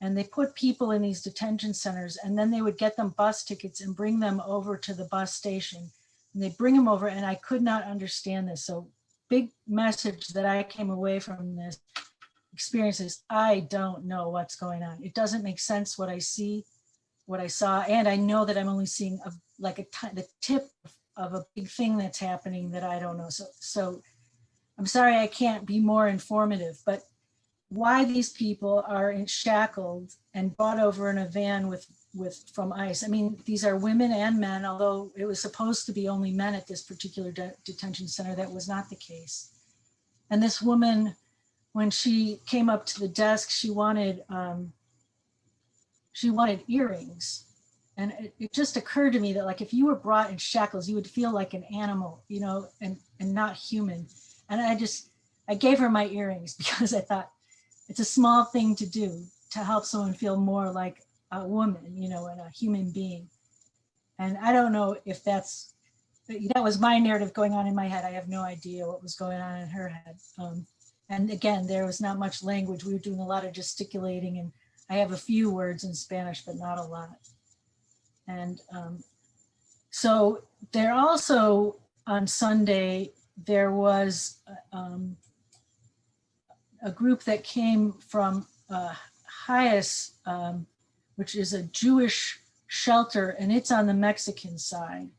and they put people in these detention centers, and then they would get them bus tickets and bring them over to the bus station, and they bring them over. And I could not understand this. So big message that I came away from this experience is I don't know what's going on. It doesn't make sense what I see, what I saw, and I know that I'm only seeing the tip of a big thing that's happening that I don't know. So I'm sorry I can't be more informative, but why these people are shackled and brought over in a van from ICE. I mean, these are women and men, although it was supposed to be only men at this particular detention center. That was not the case. And this woman, when she came up to the desk, she wanted earrings. And it just occurred to me that, like, if you were brought in shackles, you would feel like an animal, you know, and not human. And I gave her my earrings because I thought it's a small thing to do to help someone feel more like a woman, you know, and a human being. And I don't know if that was my narrative going on in my head. I have no idea what was going on in her head. And again, there was not much language. We were doing a lot of gesticulating, and I have a few words in Spanish, but not a lot. And so there also on Sunday, there was a group that came from Hayes, which is a Jewish shelter, and it's on the Mexican side.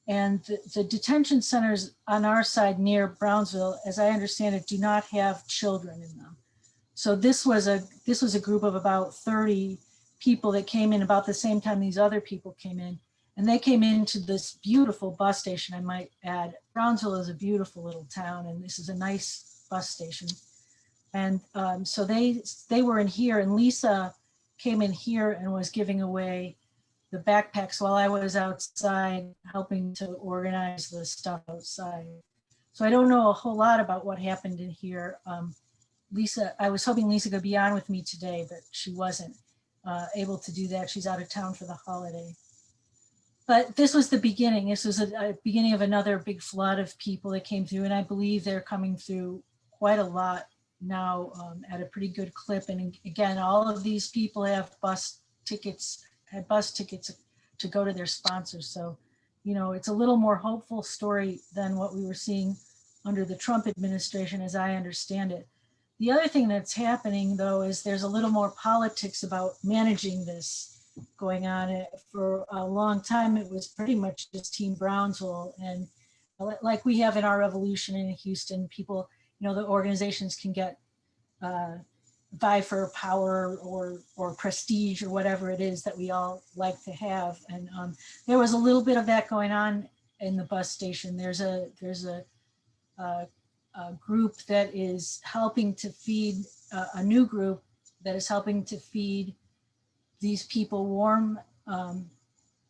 And the detention centers on our side near Brownsville, as I understand it, do not have children in them. So this was a group of about 30 people that came in about the same time these other people came in. And they came into this beautiful bus station, I might add. Brownsville is a beautiful little town, and this is a nice bus station. And so they were in here, and Lisa came in here and was giving away the backpacks while I was outside helping to organize the stuff outside. So I don't know a whole lot about what happened in here. Lisa, I was hoping Lisa could be on with me today, but she wasn't able to do that. She's out of town for the holiday. But this was the beginning. This was a beginning of another big flood of people that came through, and I believe they're coming through quite a lot now at a pretty good clip. And again, all of these people have bus tickets to go to their sponsors. So, you know, it's a little more hopeful story than what we were seeing under the Trump administration, as I understand it. The other thing that's happening, though, is there's a little more politics about managing this going on. For a long time, it was pretty much just Team Brownsville, and like we have in our revolution in Houston, people, the organizations can get vie for power or prestige or whatever it is that we all like to have. And there was a little bit of that going on in the bus station. There's a group that is helping to feed, a new group that is helping to feed these people warm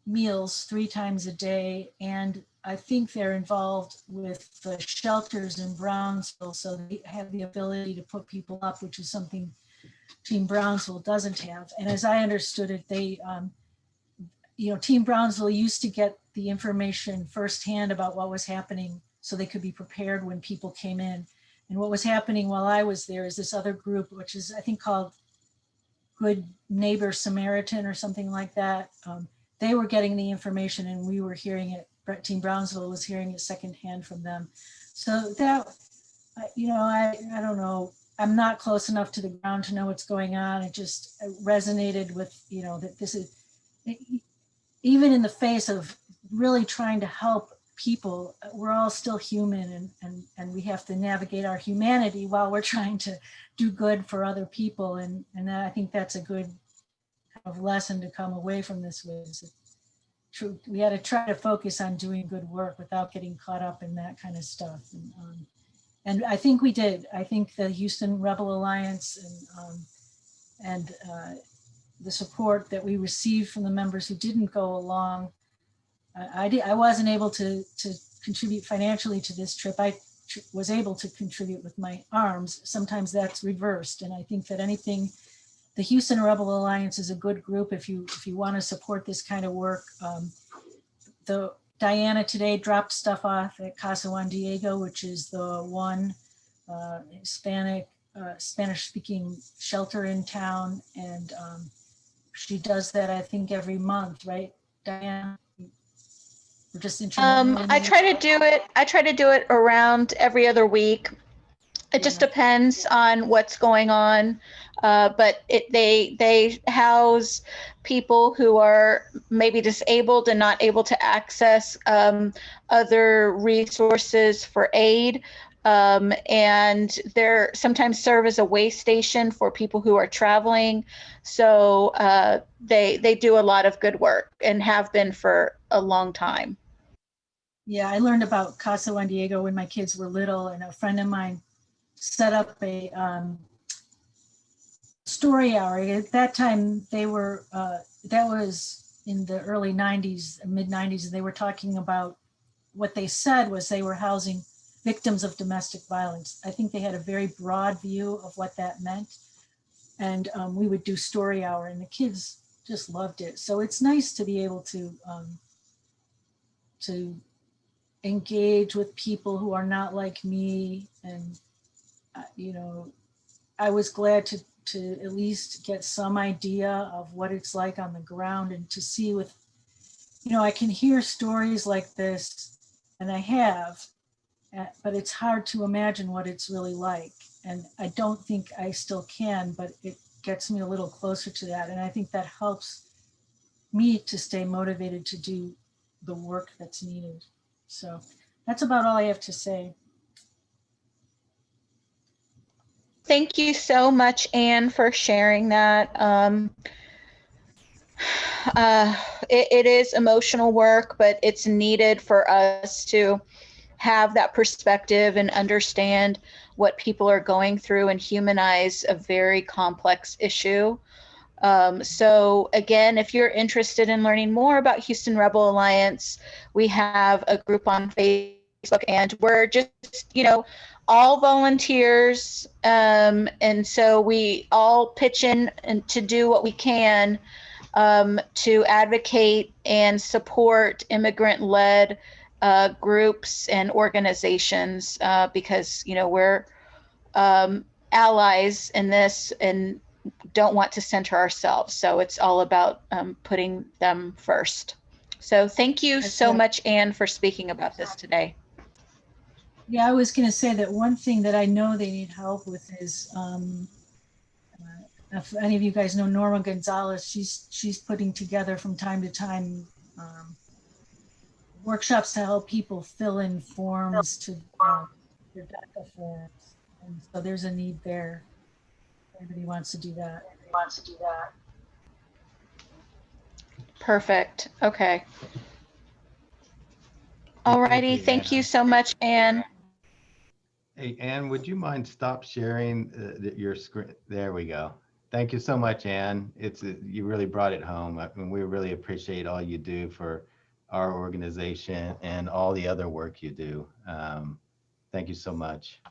meals 3 times a day. And I think they're involved with the shelters in Brownsville, so they have the ability to put people up, which is something Team Brownsville doesn't have. And as I understood it, they, Team Brownsville used to get the information firsthand about what was happening so they could be prepared when people came in. And what was happening while I was there is this other group, which is I think called Good Neighbor Samaritan or something like that. They were getting the information and we were hearing it. Team Brownsville was hearing it secondhand from them. So that, I don't know. I'm not close enough to the ground to know what's going on. It just resonated with, that this is, even in the face of really trying to help people, we're all still human and we have to navigate our humanity while we're trying to do good for other people. And I think that's a good kind of lesson to come away from this with. We had to try to focus on doing good work without getting caught up in that kind of stuff. And I think we did. I think the Houston Rebel Alliance and the support that we received from the members who didn't go along, I wasn't able to contribute financially to this trip. I was able to contribute with my arms. Sometimes that's reversed. And I think that the Houston Rebel Alliance is a good group if you want to support this kind of work. Diana today dropped stuff off at Casa Juan Diego, which is the one Spanish-speaking shelter in town, and she does that I think every month, right, Diana? We're just I try to do it around every other week. It just depends on what's going on, but they house people who are maybe disabled and not able to access other resources for aid, and they're sometimes serve as a way station for people who are traveling. So they do a lot of good work and have been for a long time. Yeah, I learned about Casa Juan Diego when my kids were little, and a friend of mine set up a story hour. At that time, they were, that was in the early 90s, mid 90s, and they were talking about what they said was they were housing victims of domestic violence. I think they had a very broad view of what that meant. And we would do story hour and the kids just loved it. So it's nice to be able to engage with people who are not like me. And, I was glad to at least get some idea of what it's like on the ground and to see with, I can hear stories like this and I have, but it's hard to imagine what it's really like. And I don't think I still can, but it gets me a little closer to that. And I think that helps me to stay motivated to do the work that's needed. So that's about all I have to say. Thank you so much, Ann, for sharing that. It is emotional work, but it's needed for us to have that perspective and understand what people are going through and humanize a very complex issue. So again, if you're interested in learning more about Houston Rebel Alliance, we have a group on Facebook, and we're just, all volunteers. And so we all pitch in and to do what we can to advocate and support immigrant-led groups and organizations because, we're allies in this and don't want to center ourselves. So it's all about putting them first. So thank you so much, Ann, for speaking about this today. Yeah, I was going to say that one thing that I know they need help with is, if any of you guys know Norma Gonzalez, she's putting together from time to time workshops to help people fill in forms to their DACA forms. And so there's a need there. If anybody wants to do that. Perfect. Okay. Alrighty. Thank you so much, Ann. Hey, Ann, would you mind stop sharing your screen? There we go. Thank you so much, Ann. You really brought it home. I mean, we really appreciate all you do for our organization and all the other work you do. Thank you so much.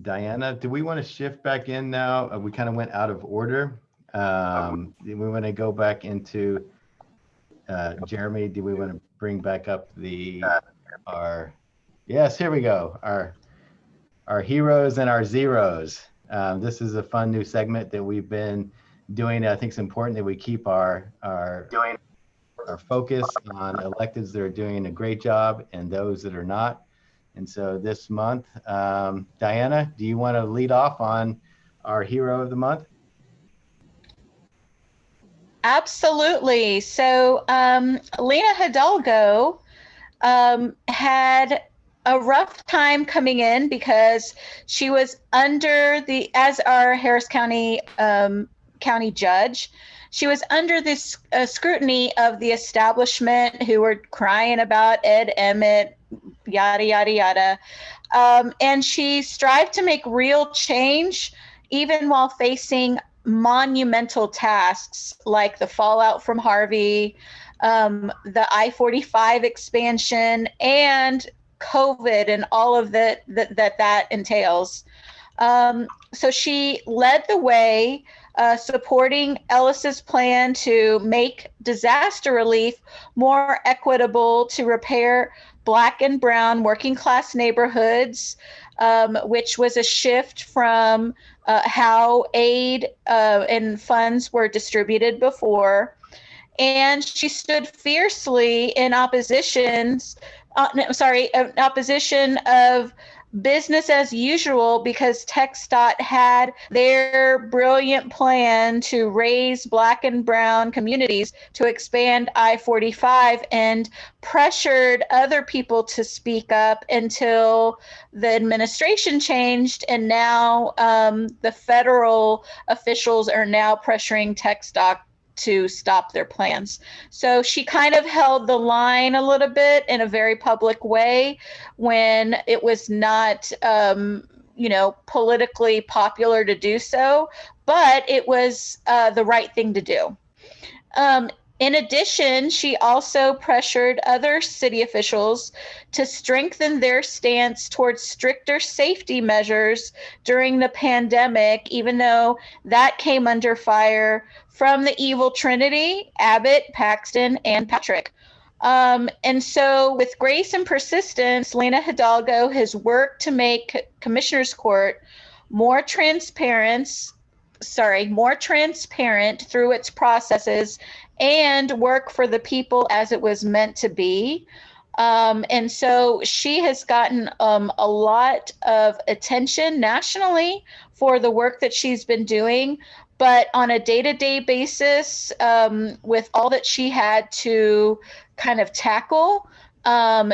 Diana, do we want to shift back in now? We kind of went out of order. We want to go back into Jeremy. Do we want to bring back up yes, here we go. Our heroes and our zeros. This is a fun new segment that we've been doing. I think it's important that we keep our focus on electeds that are doing a great job and those that are not. And so this month, Diana, do you want to lead off on our hero of the month? Absolutely. So Lena Hidalgo had a rough time coming in because she was under as our Harris County county judge, she was under this scrutiny of the establishment who were crying about Ed Emmett, yada, yada, yada. And she strived to make real change, even while facing monumental tasks like the fallout from Harvey, the I-45 expansion, and COVID and all of that entails. So she led the way, supporting Ellis's plan to make disaster relief more equitable, to repair Black and brown working class neighborhoods, which was a shift from how aid and funds were distributed before. And she stood fiercely in opposition of business as usual, because TxDOT had their brilliant plan to raise Black and brown communities to expand I-45 and pressured other people to speak up until the administration changed. And now the federal officials are now pressuring TxDOT to stop their plans. So she kind of held the line a little bit in a very public way when it was not, politically popular to do so, but it was the right thing to do. In addition, she also pressured other city officials to strengthen their stance towards stricter safety measures during the pandemic, even though that came under fire from the evil trinity, Abbott, Paxton, and Patrick. And so with grace and persistence, Lena Hidalgo has worked to make Commissioner's Court more transparent through its processes and work for the people as it was meant to be. And so she has gotten a lot of attention nationally for the work that she's been doing, but on a day-to-day basis, with all that she had to kind of tackle,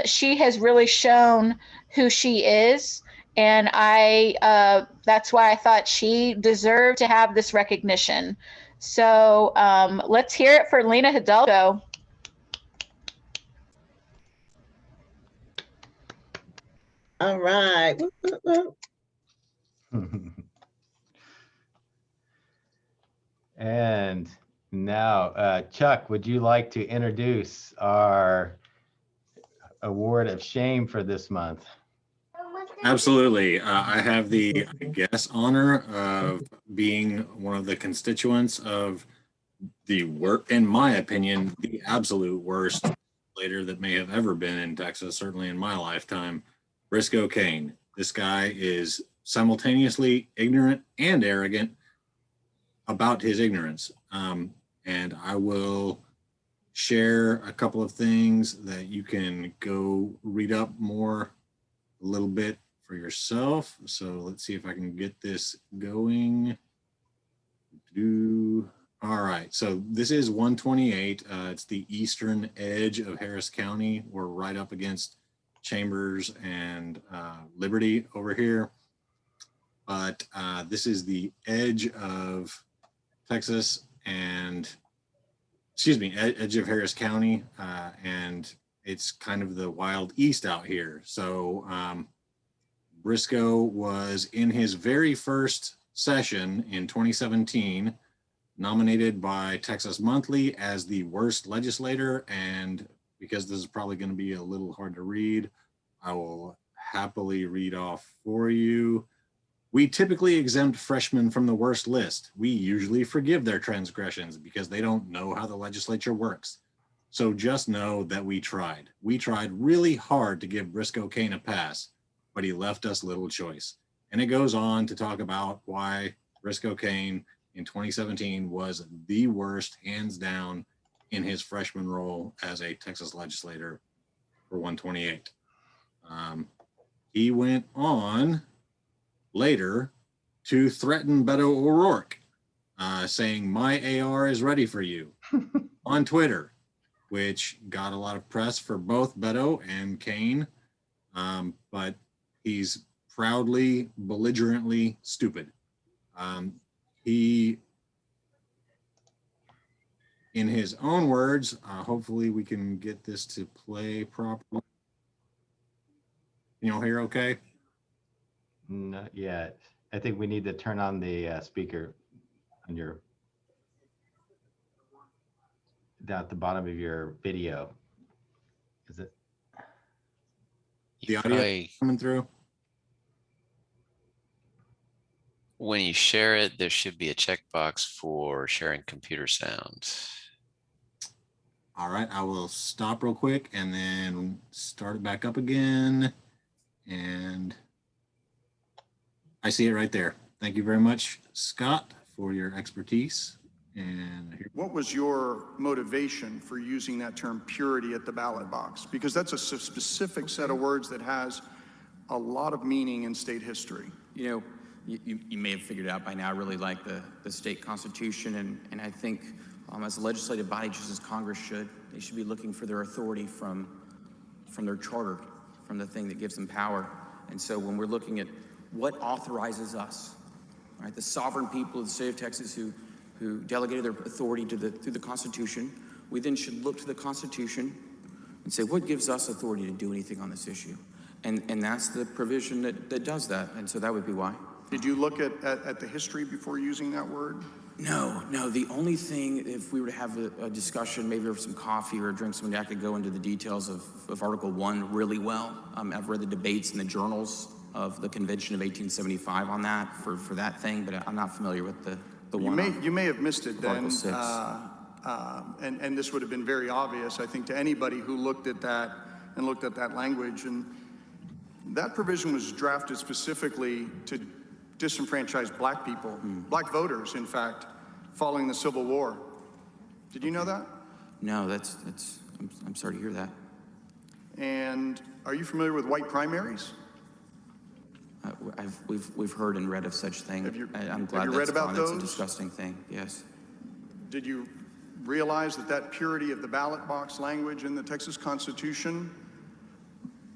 she has really shown who she is. And that's why I thought she deserved to have this recognition. So let's hear it for Lena Hidalgo. All right. And now, Chuck, would you like to introduce our award of shame for this month? Absolutely. I have the, honor of being one of the constituents of the work, in my opinion, the absolute worst legislator that may have ever been in Texas, certainly in my lifetime, Briscoe Cain. This guy is simultaneously ignorant and arrogant about his ignorance. And I will share a couple of things that you can go read up more a little bit for yourself. So let's see if I can get this going. All right, so this is 128. It's the eastern edge of Harris County. We're right up against Chambers and Liberty over here. But this is the edge of Texas and, excuse me, edge of Harris County. And it's kind of the wild east out here. So Briscoe was in his very first session in 2017, nominated by Texas Monthly as the worst legislator. And because this is probably going to be a little hard to read, I will happily read off for you. We typically exempt freshmen from the worst list. We usually forgive their transgressions because they don't know how the legislature works. So just know that we tried. We tried really hard to give Briscoe Cain a pass, but he left us little choice. And it goes on to talk about why Briscoe Cain in 2017 was the worst, hands down, in his freshman role as a Texas legislator for 128. He went on later to threaten Beto O'Rourke, saying, "My AR is ready for you," on Twitter, which got a lot of press for both Beto and Cain, but he's proudly, belligerently stupid. He, in his own words, hopefully we can get this to play properly. Can you all hear okay? Not yet. I think we need to turn on the speaker on your, down at the bottom of your video. Is it? The audio coming through? When you share it, there should be a checkbox for sharing computer sound. All right, I will stop real quick and then start it back up again. And I see it right there. Thank you very much, Scott, for your expertise. And what was your motivation for using that term purity at the ballot box? Because that's a specific set of words that has a lot of meaning in state history. You know, you may have figured it out by now. I really like the state constitution, and I think as a legislative body, just as Congress should, they should be looking for their authority from their charter, from the thing that gives them power. And so when we're looking at what authorizes us, right, the sovereign people of the state of Texas who delegated their authority through the Constitution, we then should look to the Constitution and say, what gives us authority to do anything on this issue? And that's the provision that does that. And so that would be why. Did you look at the history before using that word? No. The only thing, if we were to have a discussion, maybe over some coffee or a drink, somebody I could go into the details of Article 1 really well. I've read the debates in the journals of the Convention of 1875 on that for that thing, but I'm not familiar with the one. You may have missed it then. Article 6. And this would have been very obvious, I think, to anybody who looked at that and looked at that language. And that provision was drafted specifically to disenfranchise black people, black voters, in fact, following the Civil War. Did you know that? No, I'm sorry to hear that. And are you familiar with white primaries? We've heard and read of such thing. I'm glad read about those? It's a disgusting thing. Yes. Did you realize that purity of the ballot box language in the Texas Constitution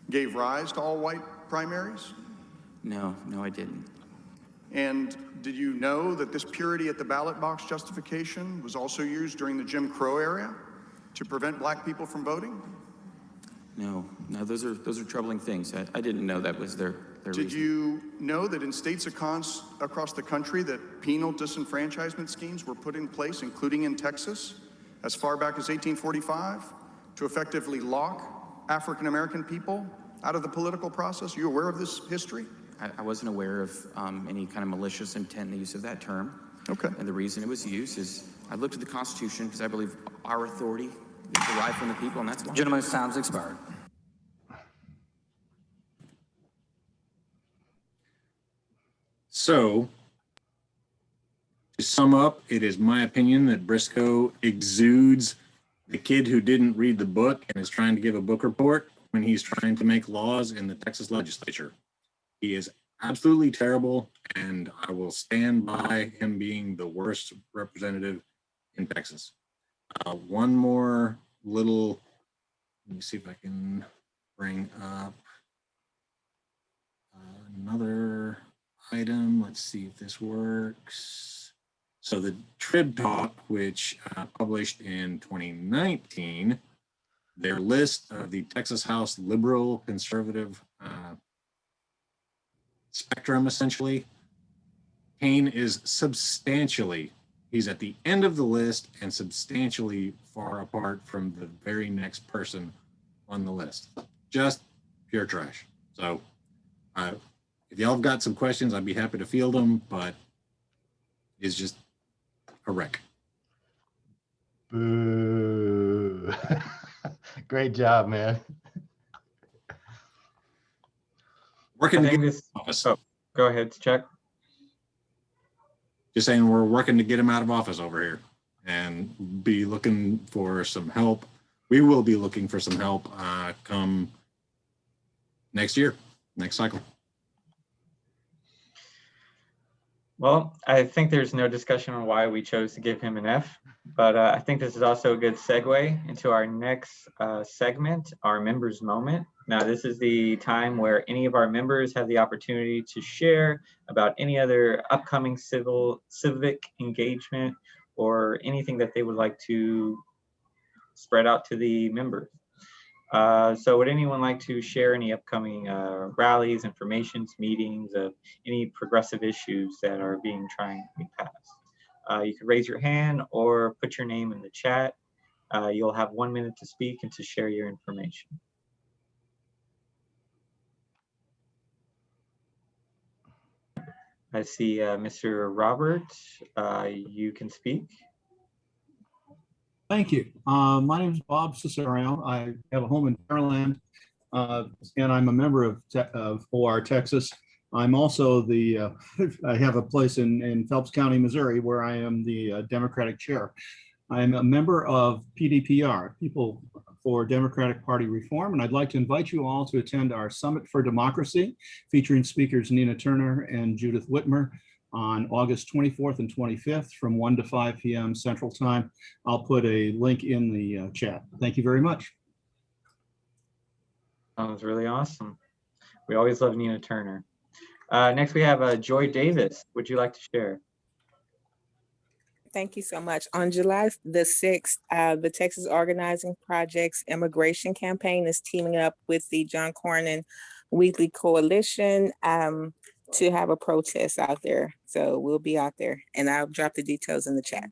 gave rise to all white primaries? No, I didn't. And did you know that this purity at the ballot box justification was also used during the Jim Crow era to prevent black people from voting? No, those are troubling things. I didn't know that was their Did reason. you know that in states across the country that penal disenfranchisement schemes were put in place, including in Texas, as far back as 1845, to effectively lock African-American people out of the political process? Are you aware of this history? I wasn't aware of any kind of malicious intent in the use of that term. Okay. And the reason it was used is I looked at the Constitution because I believe our authority is derived from the people, and that's why. Gentleman's time's expired. So, to sum up, it is my opinion that Briscoe exudes the kid who didn't read the book and is trying to give a book report when he's trying to make laws in the Texas legislature. He is absolutely terrible, and I will stand by him being the worst representative in Texas. One more little, let me see if I can bring up another item. Let's see if this works. So the Trib Talk, which published in 2019, their list of the Texas House liberal conservative spectrum, essentially, Kane is substantially, he's at the end of the list and substantially far apart from the very next person on the list. Just pure trash. So if y'all have got some questions, I'd be happy to field them, but it's just a wreck. Boo. Great job, man. Working I to think get this, office. oh, go ahead, Chuck. Just saying, we're working to get him out of office over here and be looking for some help. We will be looking for some help come next year, next cycle. Well, I think there's no discussion on why we chose to give him an F, but I think this is also a good segue into our next segment, our members moment. Now, this is the time where any of our members have the opportunity to share about any other upcoming civic engagement or anything that they would like to spread out to the members. So would anyone like to share any upcoming rallies, informations, meetings of any progressive issues that are trying to be passed? You could raise your hand or put your name in the chat. You'll have 1 minute to speak and to share your information. I see Mr. Robert, you can speak. Thank you. My name is Bob Cicero. I have a home in Pearland, and I'm a member of OR Texas. I'm also the, I have a place in Phelps County, Missouri, where I am the Democratic chair. I'm a member of PDPR, People for Democratic Party Reform, and I'd like to invite you all to attend our Summit for Democracy, featuring speakers Nina Turner and Judith Whitmer, on August 24th and 25th from 1 to 5 p.m. Central Time. I'll put a link in the chat. Thank you very much. Sounds really awesome. We always love Nina Turner. Next, we have Joy Davis. Would you like to share? Thank you so much. On July the 6th, the Texas Organizing Project's immigration campaign is teaming up with the John Cornyn Weekly Coalition to have a protest out there. So we'll be out there, and I'll drop the details in the chat.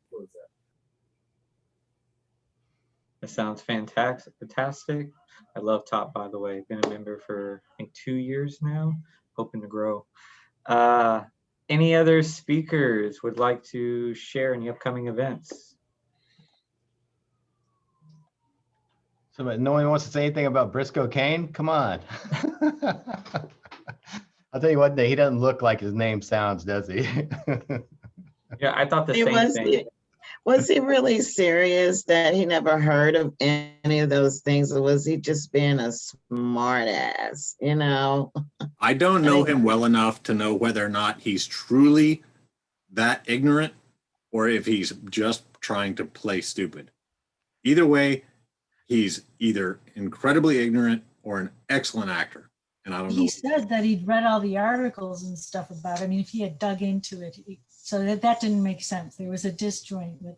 That sounds fantastic. I love TOP, by the way. Been a member for, I think, 2 years now, hoping to grow. Any other speakers would like to share any upcoming events? So no one wants to say anything about Briscoe Kane? Come on. I'll tell you what, he doesn't look like his name sounds, does he? Yeah, I thought the same thing. Was he really serious that he never heard of any of those things, or was he just being a smart ass, you know? I don't know him well enough to know whether or not he's truly that ignorant or if he's just trying to play stupid. Either way, he's either incredibly ignorant or an excellent actor. And I don't know. He said that he'd read all the articles and stuff about it. I mean, if he had dug into it, so that didn't make sense. There was a disjoint with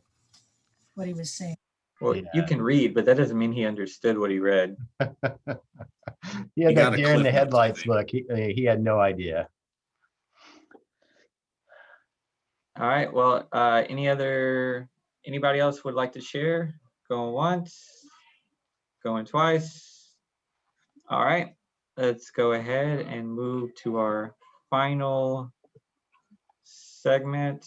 what he was saying. Well, Yeah. You can read, but that doesn't mean he understood what he read. He had He that got a deer in the cliff notes, I headlights think. look. He had no idea. All right, well, anybody else would like to share? Going once, going twice. All right, let's go ahead and move to our final segment.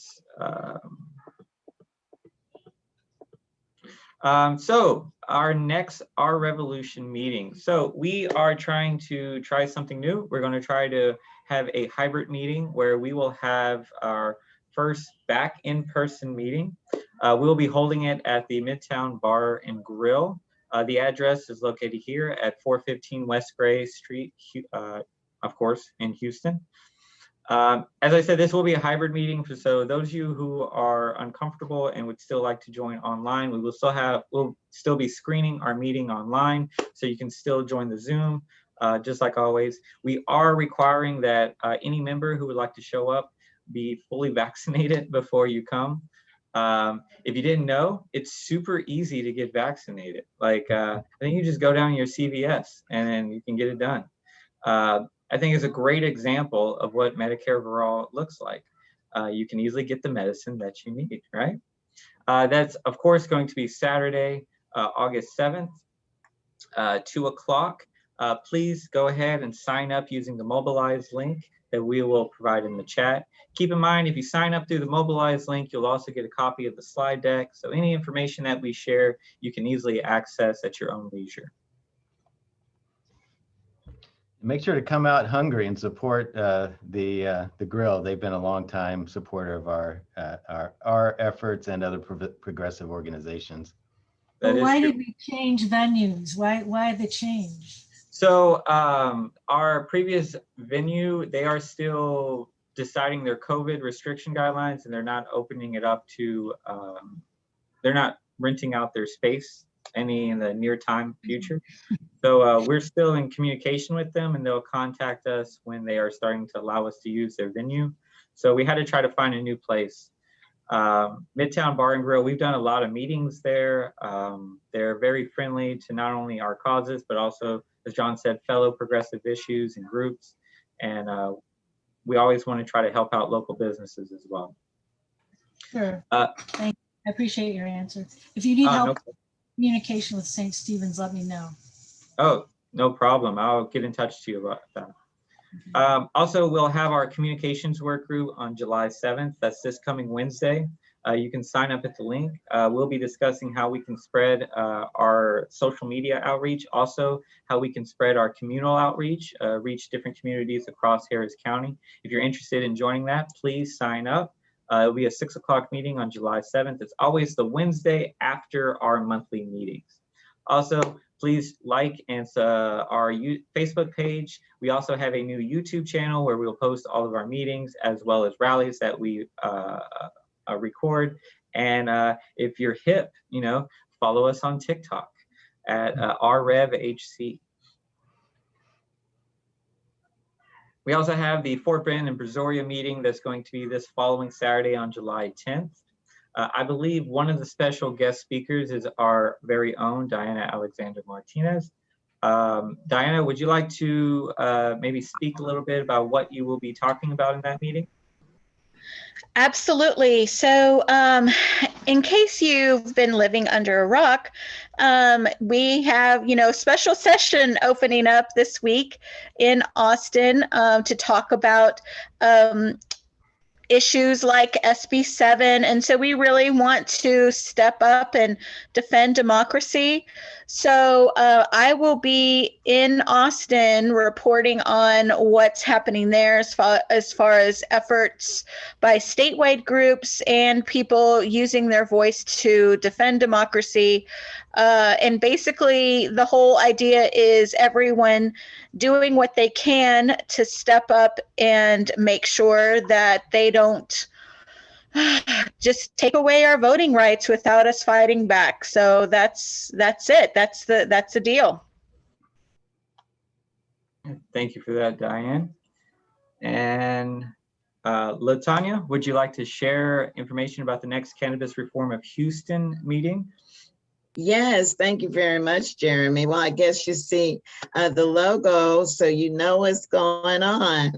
So our next Our Revolution meeting. So we are trying to try something new. We're going to try to have a hybrid meeting where we will have our first back in-person meeting. We'll be holding it at the Midtown Bar and Grill. The address is located here at 415 West Gray Street, of course, in Houston. As I said, this will be a hybrid meeting. So those of you who are uncomfortable and would still like to join online, we'll still be screening our meeting online, so you can still join the Zoom, just like always. We are requiring that any member who would like to show up be fully vaccinated before you come. If you didn't know, it's super easy to get vaccinated. Like, I think you just go down to your CVS and then you can get it done. I think it's a great example of what Medicare for All looks like. You can easily get the medicine that you need, right? That's, of course, going to be Saturday, August 7th, 2 o'clock. Please go ahead and sign up using the Mobilize link that we will provide in the chat. Keep in mind, if you sign up through the Mobilize link, you'll also get a copy of the slide deck. So any information that we share, you can easily access at your own leisure. Make sure to come out hungry and support the grill. They've been a long time supporter of our efforts and other progressive organizations. Well, why did we change venues? Why the change? So our previous venue, they are still deciding their COVID restriction guidelines, and they're not opening it up to, they're not renting out their space any in the near time future. So we're still in communication with them, and they'll contact us when they are starting to allow us to use their venue. So we had to try to find a new place. Midtown Bar and Grill, we've done a lot of meetings there. They're very friendly to not only our causes, but also, as John said, fellow progressive issues and groups. And we always want to try to help out local businesses as well. Sure. Thank you. I appreciate your answer. If you need help communication with St. Stephen's, let me know. Oh, no problem. I'll get in touch to you about that. Also, we'll have our communications work group on July 7th. That's this coming Wednesday. You can sign up at the link. We'll be discussing how we can spread our social media outreach, also how we can spread our communal outreach, reach different communities across Harris County. If you're interested in joining that, please sign up. It'll be a 6 o'clock meeting on July 7th. It's always the Wednesday after our monthly meetings. Also, please like and our Facebook page. We also have a new YouTube channel where we'll post all of our meetings as well as rallies that we record. And if you're hip, follow us on TikTok at RRevHC. We also have the Fort Bend and Brazoria meeting that's going to be this following Saturday on July 10th. I believe one of the special guest speakers is our very own Diana Alexander Martinez. Diana, would you like to maybe speak a little bit about what you will be talking about in that meeting? Absolutely. So in case you've been living under a rock, we have, a special session opening up this week in Austin to talk about issues like SB 7. And so we really want to step up and defend democracy. So I will be in Austin reporting on what's happening there as far as efforts by statewide groups and people using their voice to defend democracy. And basically the whole idea is everyone doing what they can to step up and make sure that they don't just take away our voting rights without us fighting back. So that's it. That's the deal. Thank you for that, Diane. And LaTanya, would you like to share information about the next Cannabis Reform of Houston meeting? Yes, thank you very much, Jeremy. Well, I guess you see the logo, so you know what's going on.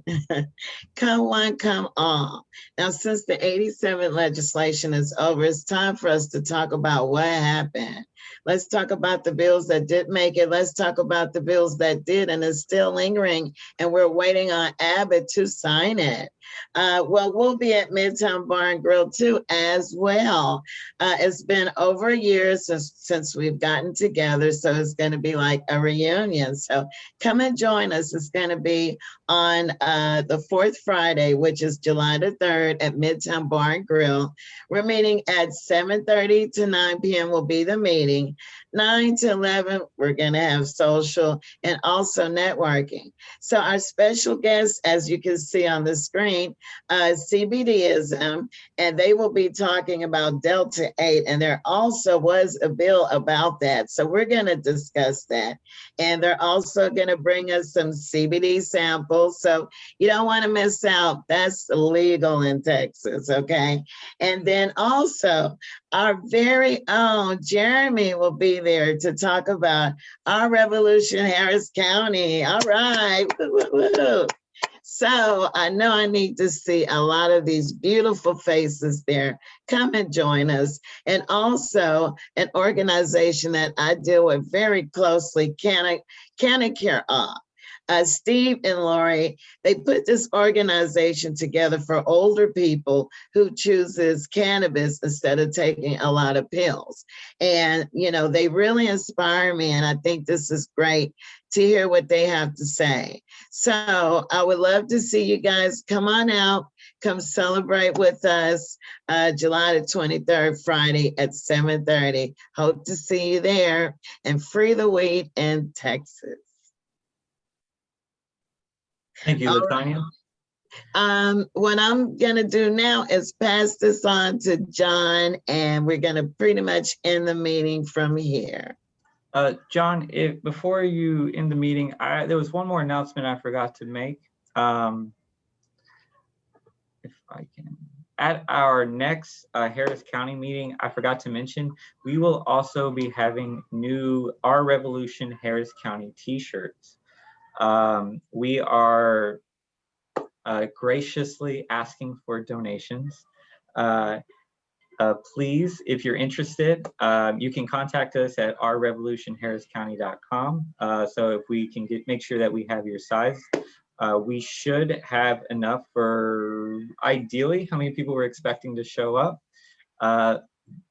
Come one, come all. Now, since the 87 legislation is over, it's time for us to talk about what happened. Let's talk about the bills that did make it. Let's talk about the bills that did and is still lingering, and we're waiting on Abbott to sign it. Well, we'll be at Midtown Bar and Grill too as well. It's been over a year since we've gotten together, so it's going to be like a reunion. So come and join us. It's going to be on the fourth Friday, which is July the 3rd at Midtown Bar and Grill. We're meeting at 7:30 to 9 p.m. will be the meeting. 9 to 11, we're going to have social and also networking. So our special guest, as you can see on the screen, covering CBDism, and they will be talking about Delta 8. And there also was a bill about that. So we're going to discuss that. And they're also going to bring us some CBD samples. So you don't want to miss out. That's illegal in Texas, okay? And then also our very own Jeremy will be there to talk about our revolution, Harris County. All right. Woo, woo, woo. So I know I need to see a lot of these beautiful faces there. Come and join us. And also an organization that I deal with very closely, Care Off. Steve and Lori, they put this organization together for older people who chooses cannabis instead of taking a lot of pills. And, you know, they really inspire me. And I think this is great to hear what they have to say. So I would love to see you guys come on out, come celebrate with us July the 23rd, Friday at 7:30. Hope to see you there, and free the weed in Texas. Thank you, Latanya. What I'm gonna do now is pass this on to John, and we're gonna pretty much end the meeting from here. John, before you end the meeting, there was one more announcement I forgot to make. If I can, at our next Harris County meeting, I forgot to mention, we will also be having new Our Revolution Harris County t-shirts. We are graciously asking for donations. Please, if you're interested, you can contact us at ourrevolutionharriscounty.com. So if we can make sure that we have your size, we should have enough for, ideally, how many people we're expecting to show up.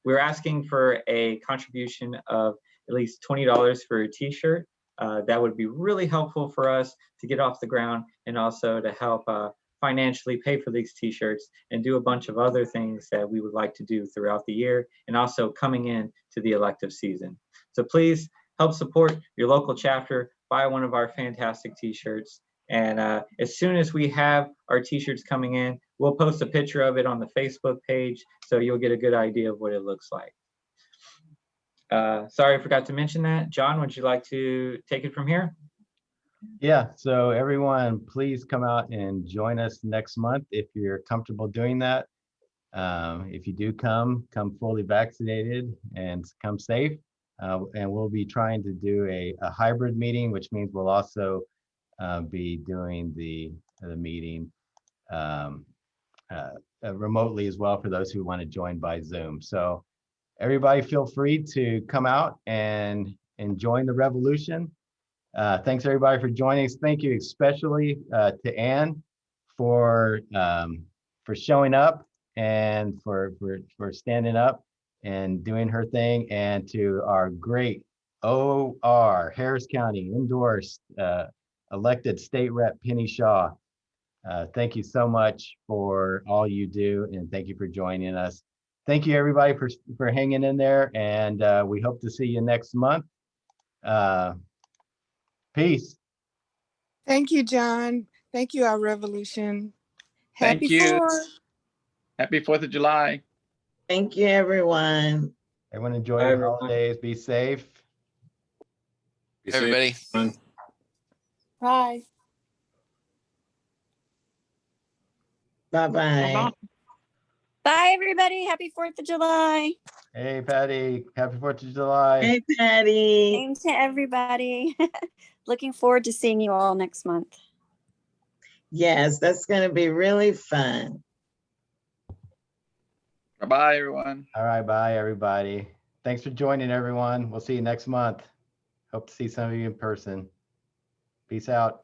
We're asking for a contribution of at least $20 for a t-shirt. That would be really helpful for us to get off the ground, and also to help financially pay for these t-shirts and do a bunch of other things that we would like to do throughout the year, and also coming in to the elective season. So please help support your local chapter, buy one of our fantastic t-shirts. And as soon as we have our t-shirts coming in, we'll post a picture of it on the Facebook page, so you'll get a good idea of what it looks like. Sorry, I forgot to mention that. John, would you like to take it from here? Yeah, so everyone, please come out and join us next month if you're comfortable doing that. If you do come fully vaccinated and come safe. And we'll be trying to do a hybrid meeting, which means we'll also be doing the meeting remotely as well for those who want to join by Zoom. So everybody feel free to come out and join the revolution. Thanks everybody for joining us. Thank you especially to Ann for showing up and for standing up and doing her thing, and to our great OR Harris County endorsed elected state rep Penny Shaw. Thank you so much for all you do, and thank you for joining us. Thank you everybody for hanging in there, and we hope to see you next month. Peace. Thank you, John. Thank you, Our Revolution. Thank Happy you. 4th. Happy 4th of July. Thank you, everyone. Everyone enjoy your holidays. Be safe. Be Everybody. safe. Bye. Bye-bye. Bye, everybody. Happy 4th of July. Hey, Patty. Happy 4th of July. Hey, Patty. Same to everybody. Looking forward to seeing you all next month. Yes, that's going to be really fun. Bye-bye, everyone. All right, bye, everybody. Thanks for joining, everyone. We'll see you next month. Hope to see some of you in person. Peace out.